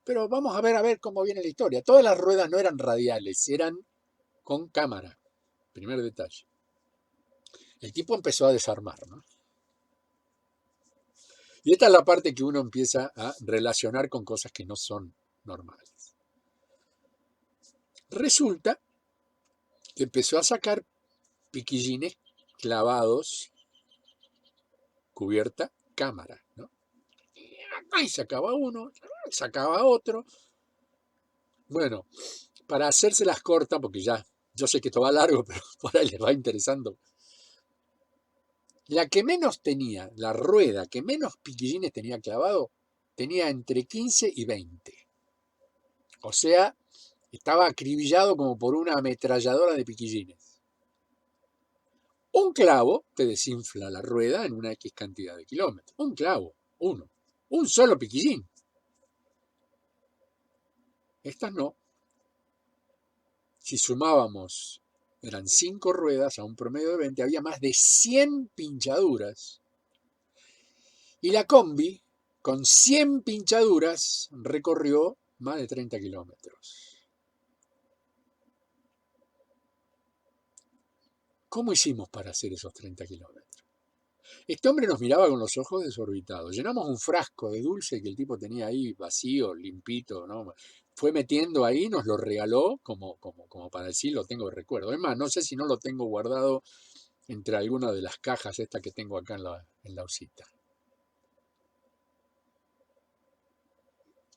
Pero vamos a ver cómo viene la historia. Todas las ruedas no eran radiales, eran con cámara. Primer detalle. El tipo empezó a desarmar, ¿no? Y esta es la parte que uno empieza a relacionar con cosas que no son normales. Resulta que empezó a sacar piquillines clavados, cubierta, cámara, ¿no? Y ahí sacaba uno, sacaba otro. Bueno, para hacérselas cortas, porque ya, yo sé que esto va largo, pero por ahí les va interesando. La que menos tenía, la rueda que menos piquillines tenía clavado, tenía entre 15 y 20. O sea, estaba acribillado como por una ametralladora de piquillines. Un clavo te desinfla la rueda en una X cantidad de kilómetros. Un clavo, uno. Un solo piquillín. Estas no. Si sumábamos, eran 5 ruedas a un promedio de 20, había más de 100 pinchaduras. Y la combi, con 100 pinchaduras, recorrió más de 30 kilómetros. ¿Cómo hicimos para hacer esos 30 kilómetros? Este hombre nos miraba con los ojos desorbitados. Llenamos un frasco de dulce que el tipo tenía ahí vacío, limpito, ¿no? Fue metiendo ahí, nos lo regaló como para decir, lo tengo de recuerdo. Es más, no sé si no lo tengo guardado entre alguna de las cajas estas que tengo acá en la osita.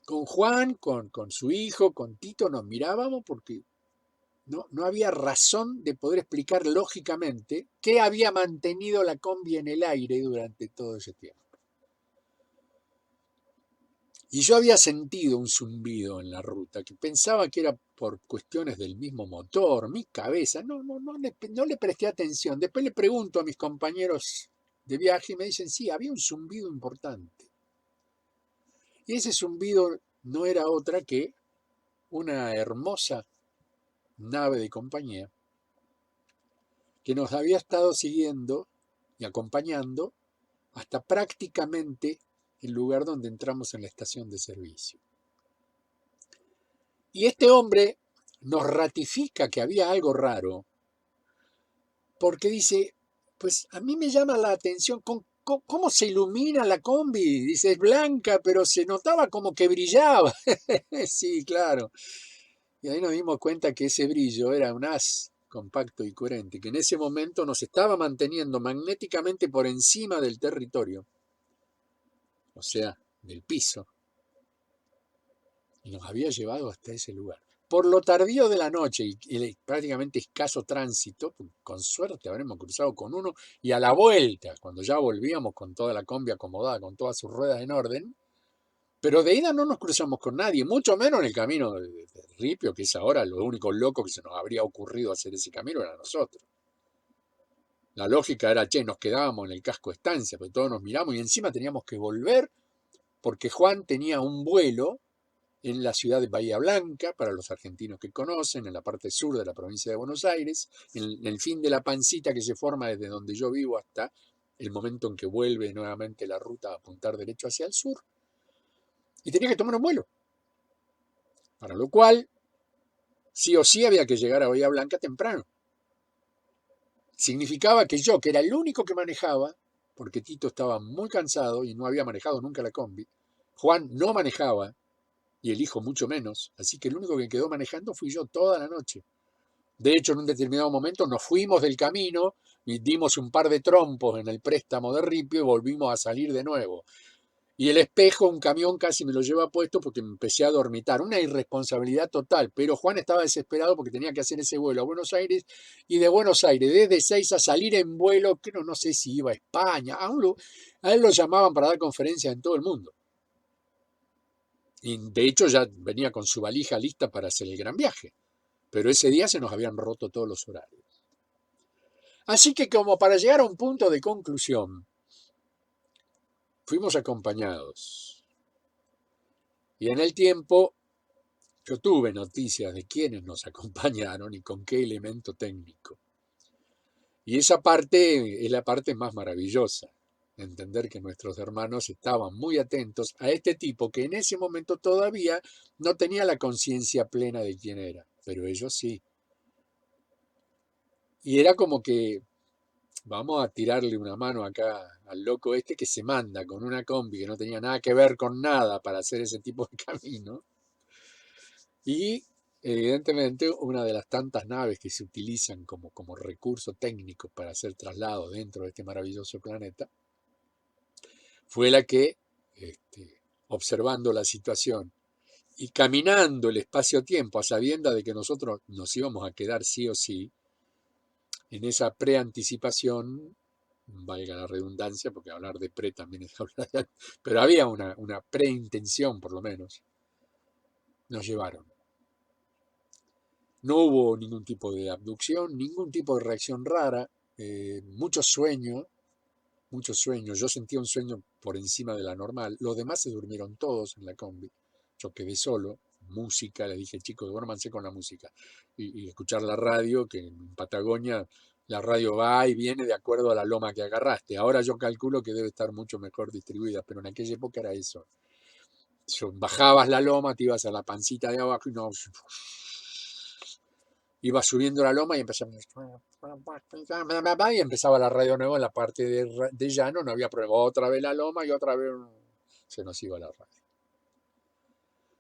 Con Juan, con su hijo, con Tito, nos mirábamos porque no había razón de poder explicar lógicamente qué había mantenido la combi en el aire durante todo ese tiempo. Y yo había sentido un zumbido en la ruta, que pensaba que era por cuestiones del mismo motor, mi cabeza, no le presté atención. Después le pregunto a mis compañeros de viaje y me dicen, sí, había un zumbido importante. Y ese zumbido no era otra que una hermosa nave de compañía que nos había estado siguiendo y acompañando hasta prácticamente el lugar donde entramos en la estación de servicio. Y este hombre nos ratifica que había algo raro, porque dice, pues a mí me llama la atención cómo se ilumina la combi. Dice, es blanca, pero se notaba como que brillaba. Sí, claro. Y ahí nos dimos cuenta que ese brillo era un haz compacto y coherente, que en ese momento nos estaba manteniendo magnéticamente por encima del territorio, o sea, del piso, y nos había llevado hasta ese lugar. Por lo tardío de la noche y el prácticamente escaso tránsito, con suerte habremos cruzado con uno, y a la vuelta, cuando ya volvíamos con toda la combi acomodada, con todas sus ruedas en orden, pero de ida no nos cruzamos con nadie, mucho menos en el camino de Ripio, que es ahora lo único loco que se nos habría ocurrido hacer ese camino era nosotros. La lógica era, che, nos quedábamos en el casco de estancia, porque todos nos miramos y encima teníamos que volver porque Juan tenía un vuelo en la ciudad de Bahía Blanca, para los argentinos que conocen, en la parte sur de la provincia de Buenos Aires, en el fin de la pancita que se forma desde donde yo vivo hasta el momento en que vuelve nuevamente la ruta a apuntar derecho hacia el sur. Y tenía que tomar un vuelo, para lo cual sí o sí había que llegar a Bahía Blanca temprano. Significaba que yo, que era el único que manejaba, porque Tito estaba muy cansado y no había manejado nunca la combi, Juan no manejaba, y el hijo mucho menos, así que el único que quedó manejando fui yo toda la noche. De hecho, en un determinado momento nos fuimos del camino y dimos un par de trompos en el préstamo de Ripio y volvimos a salir de nuevo. Y el espejo, un camión casi me lo lleva puesto porque me empecé a dormitar. Una irresponsabilidad total, pero Juan estaba desesperado porque tenía que hacer ese vuelo a Buenos Aires y de Buenos Aires, desde Ezeiza, salir en vuelo, creo, no sé si iba a España, a él lo llamaban para dar conferencias en todo el mundo. Y de hecho ya venía con su valija lista para hacer el gran viaje, pero ese día se nos habían roto todos los horarios. Así que como para llegar a un punto de conclusión, fuimos acompañados. Y en el tiempo yo tuve noticias de quiénes nos acompañaron y con qué elemento técnico. Y esa parte es la parte más maravillosa, entender que nuestros hermanos estaban muy atentos a este tipo que en ese momento todavía no tenía la conciencia plena de quién era, pero ellos sí. Y era como que vamos a tirarle una mano acá al loco este que se manda con una combi que no tenía nada que ver con nada para hacer ese tipo de camino. Y evidentemente una de las tantas naves que se utilizan como recurso técnico para hacer traslados dentro de este maravilloso planeta, fue la que, observando la situación y caminando el espacio-tiempo a sabiendas de que nosotros nos íbamos a quedar sí o sí, en esa preanticipación, valga la redundancia, porque hablar de pre también es hablar de... Pero había una preintención, por lo menos. Nos llevaron. No hubo ningún tipo de abducción, ningún tipo de reacción rara, mucho sueño, mucho sueño. Yo sentía un sueño por encima de la normal. Los demás se durmieron todos en la combi. Yo quedé solo. Música, le dije, chicos, duérmanse con la música. Y escuchar la radio, que en Patagonia la radio va y viene de acuerdo a la loma que agarraste. Ahora yo calculo que debe estar mucho mejor distribuida, pero en aquella época era eso. Bajabas la loma, te ibas a la pancita de abajo y no... Ibas subiendo la loma y empezaba... Y empezaba la radio nueva en la parte de llano, no había problema. Otra vez la loma y otra vez se nos iba la radio.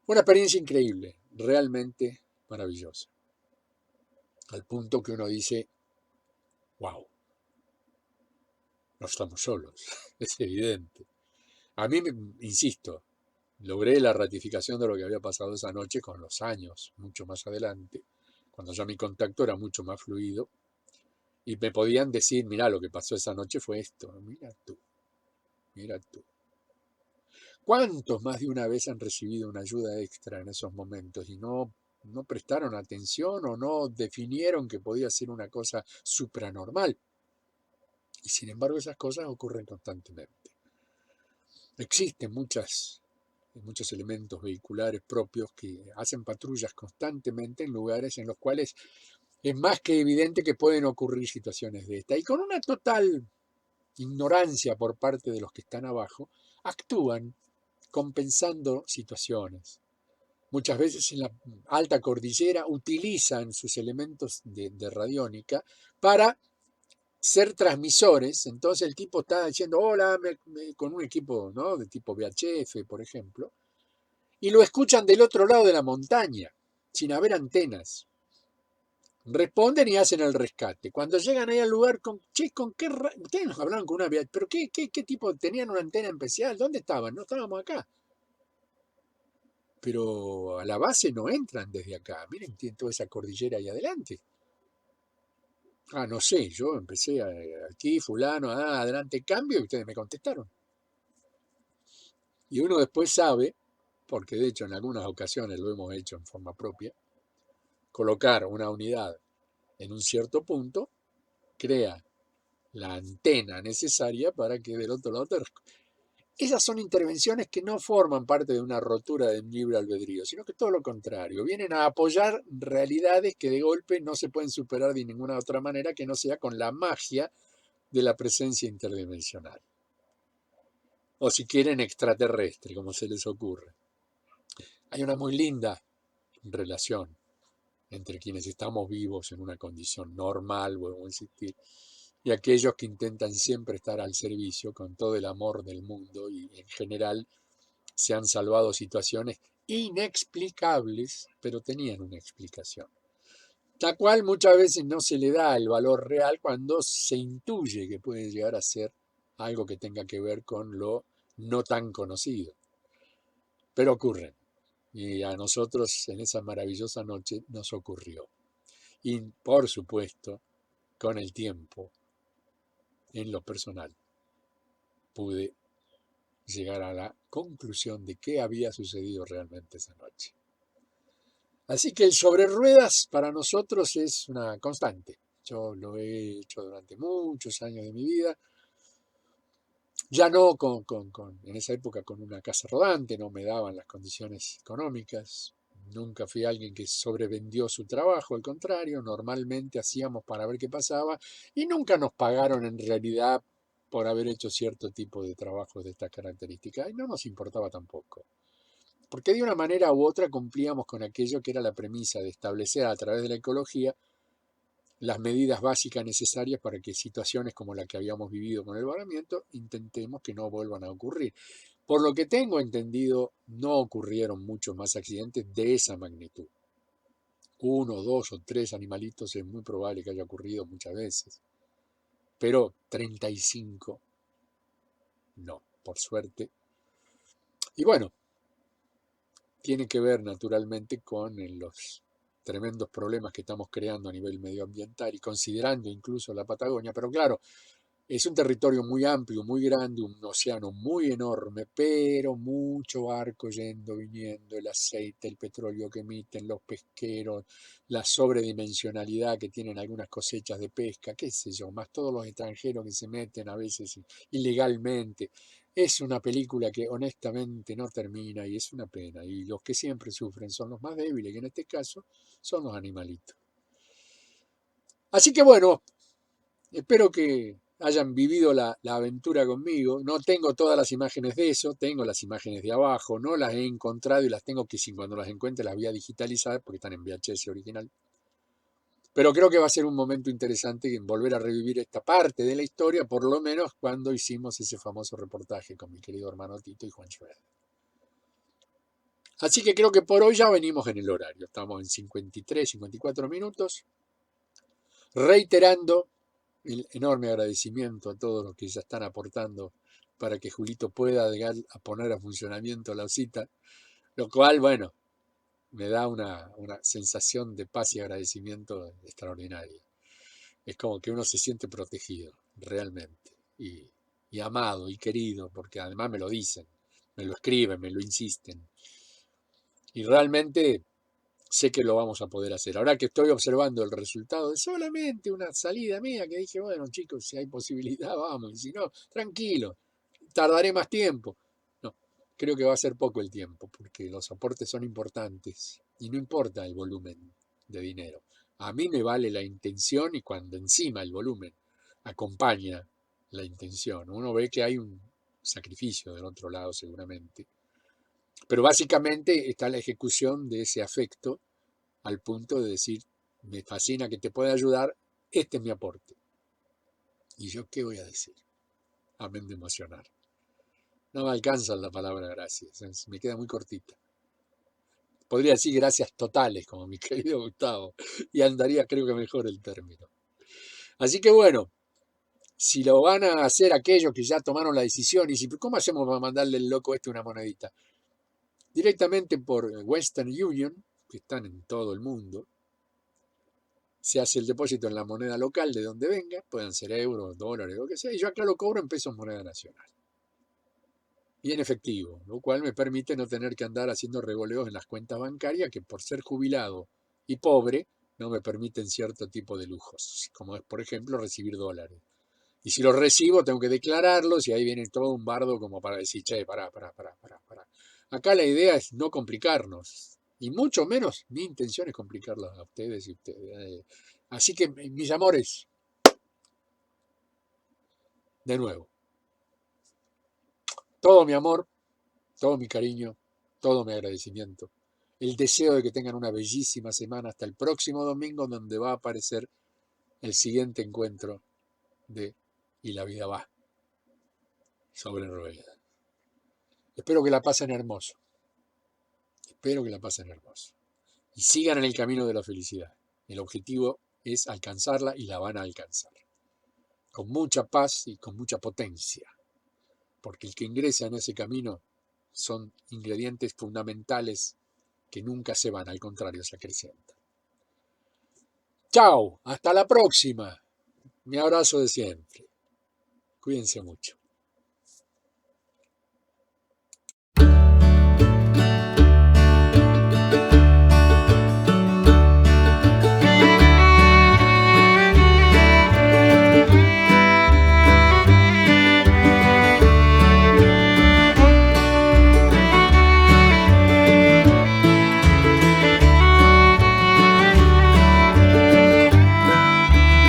Una experiencia increíble, realmente maravillosa. Al punto que uno dice, wow, no estamos solos, es evidente. A mí, insisto, logré la ratificación de lo que había pasado esa noche con los años, mucho más adelante, cuando ya mi contacto era mucho más fluido, y me podían decir, mira, lo que pasó esa noche fue esto, mira tú, mira tú. ¿Cuántos más de una vez han recibido una ayuda extra en esos momentos y no prestaron atención o no definieron que podía ser una cosa supranormal? Y sin embargo esas cosas ocurren constantemente. Existen muchos elementos vehiculares propios que hacen patrullas constantemente en lugares en los cuales es más que evidente que pueden ocurrir situaciones de esta. Y con una total ignorancia por parte de los que están abajo, actúan compensando situaciones. Muchas veces en la alta cordillera utilizan sus elementos de radiónica para ser transmisores. Entonces el tipo está diciendo, hola, con un equipo, ¿no?, de tipo VHF, por ejemplo, y lo escuchan del otro lado de la montaña, sin haber antenas. Responden y hacen el rescate. Cuando llegan ahí al lugar, che, ¿con qué? Ustedes nos hablaron con una VHF, pero ¿qué tipo? ¿Tenían una antena especial? ¿Dónde estaban? No estábamos acá. Pero a la base no entran desde acá. Miren, tienen toda esa cordillera ahí adelante. Ah, no sé, yo empecé aquí, fulano, adelante, cambio, y ustedes me contestaron. Y uno después sabe, porque de hecho en algunas ocasiones lo hemos hecho en forma propia, colocar una unidad en un cierto punto crea la antena necesaria para que del otro lado te... Esas son intervenciones que no forman parte de una rotura del libre albedrío, sino que todo lo contrario, vienen a apoyar realidades que de golpe no se pueden superar de ninguna otra manera que no sea con la magia de la presencia interdimensional. O si quieren extraterrestre, como se les ocurre. Hay una muy linda relación entre quienes estamos vivos en una condición normal, podemos existir, y aquellos que intentan siempre estar al servicio con todo el amor del mundo y en general se han salvado situaciones inexplicables, pero tenían una explicación. La cual muchas veces no se le da el valor real cuando se intuye que puede llegar a ser algo que tenga que ver con lo no tan conocido. Pero ocurren. Y a nosotros en esa maravillosa noche nos ocurrió. Y por supuesto, con el tiempo, en lo personal, pude llegar a la conclusión de qué había sucedido realmente esa noche. Así que el sobre ruedas para nosotros es una constante. Yo lo he hecho durante muchos años de mi vida. Ya no en esa época con una casa rodante, no me daban las condiciones económicas. Nunca fui alguien que sobrevendió su trabajo, al contrario, normalmente hacíamos para ver qué pasaba y nunca nos pagaron en realidad por haber hecho cierto tipo de trabajos de estas características y no nos importaba tampoco. Porque de una manera u otra cumplíamos con aquello que era la premisa de establecer a través de la ecología las medidas básicas necesarias para que situaciones como la que habíamos vivido con el varamiento intentemos que no vuelvan a ocurrir. Por lo que tengo entendido, no ocurrieron muchos más accidentes de esa magnitud. 1, 2 o 3 animalitos es muy probable que haya ocurrido muchas veces, pero 35 no, por suerte. Y bueno, tiene que ver naturalmente con los tremendos problemas que estamos creando a nivel medioambiental y considerando incluso la Patagonia, pero claro, es un territorio muy amplio, muy grande, un océano muy enorme, pero mucho barco yendo, viniendo, el aceite, el petróleo que emiten los pesqueros, la sobredimensionalidad que tienen algunas cosechas de pesca, qué sé yo, más todos los extranjeros que se meten a veces ilegalmente. Es una película que honestamente no termina y es una pena. Y los que siempre sufren son los más débiles, que en este caso son los animalitos. Así que bueno, espero que hayan vivido la aventura conmigo. No tengo todas las imágenes de eso, tengo las imágenes de abajo, no las he encontrado y las tengo que, cuando las encuentre, las voy a digitalizar porque están en VHS original. Pero creo que va a ser un momento interesante en volver a revivir esta parte de la historia, por lo menos cuando hicimos ese famoso reportaje con mi querido hermano Tito y Juan Schroeder. Así que creo que por hoy ya venimos en el horario. Estamos en 53, 54 minutos. Reiterando el enorme agradecimiento a todos los que ya están aportando para que Julito pueda llegar a poner a funcionamiento la cita, lo cual, bueno, me da una sensación de paz y agradecimiento extraordinaria. Es como que uno se siente protegido, realmente, y amado y querido, porque además me lo dicen, me lo escriben, me lo insisten. Y realmente sé que lo vamos a poder hacer. Ahora que estoy observando el resultado de solamente una salida mía, que dije, bueno, chicos, si hay posibilidad, vamos, y si no, tranquilo, tardaré más tiempo. No, creo que va a ser poco el tiempo, porque los aportes son importantes y no importa el volumen de dinero. A mí me vale la intención y cuando encima el volumen acompaña la intención, uno ve que hay sacrificio del otro lado seguramente. Pero básicamente está la ejecución de ese afecto al punto de decir, me fascina que te pueda ayudar, este es mi aporte. ¿Y yo qué voy a decir? Amén de emocionar. No me alcanza la palabra gracias, me queda muy cortita. Podría decir gracias totales, como mi querido Gustavo, y andaría creo que mejor el término. Así que bueno, si lo van a hacer aquellos que ya tomaron la decisión, y si, ¿cómo hacemos para mandarle el loco una monedita? Directamente por Western Union, que están en todo el mundo, se hace el depósito en la moneda local de donde venga, pueden ser euros, dólares, lo que sea, y yo acá lo cobro en pesos moneda nacional. Y en efectivo, lo cual me permite no tener que andar haciendo revoleos en las cuentas bancarias que por ser jubilado y pobre no me permiten cierto tipo de lujos, como es por ejemplo recibir dólares. Y si los recibo tengo que declararlos y ahí viene todo un bardo como para decir, che, pará. Acá la idea es no complicarnos, y mucho menos mi intención es complicarlos a ustedes y ustedes. Así que, mis amores, de nuevo, todo mi amor, todo mi cariño, todo mi agradecimiento, el deseo de que tengan una bellísima semana hasta el próximo domingo donde va a aparecer el siguiente encuentro de Y la vida va sobre ruedas. Espero que la pasen hermoso. Espero que la pasen hermoso. Y sigan en el camino de la felicidad. El objetivo es alcanzarla y la van a alcanzar. Con mucha paz y con mucha potencia. Porque el que ingresa en ese camino son ingredientes fundamentales que nunca se van, al contrario, se acrecentan. Chao, hasta la próxima. Mi abrazo de siempre. Cuídense mucho.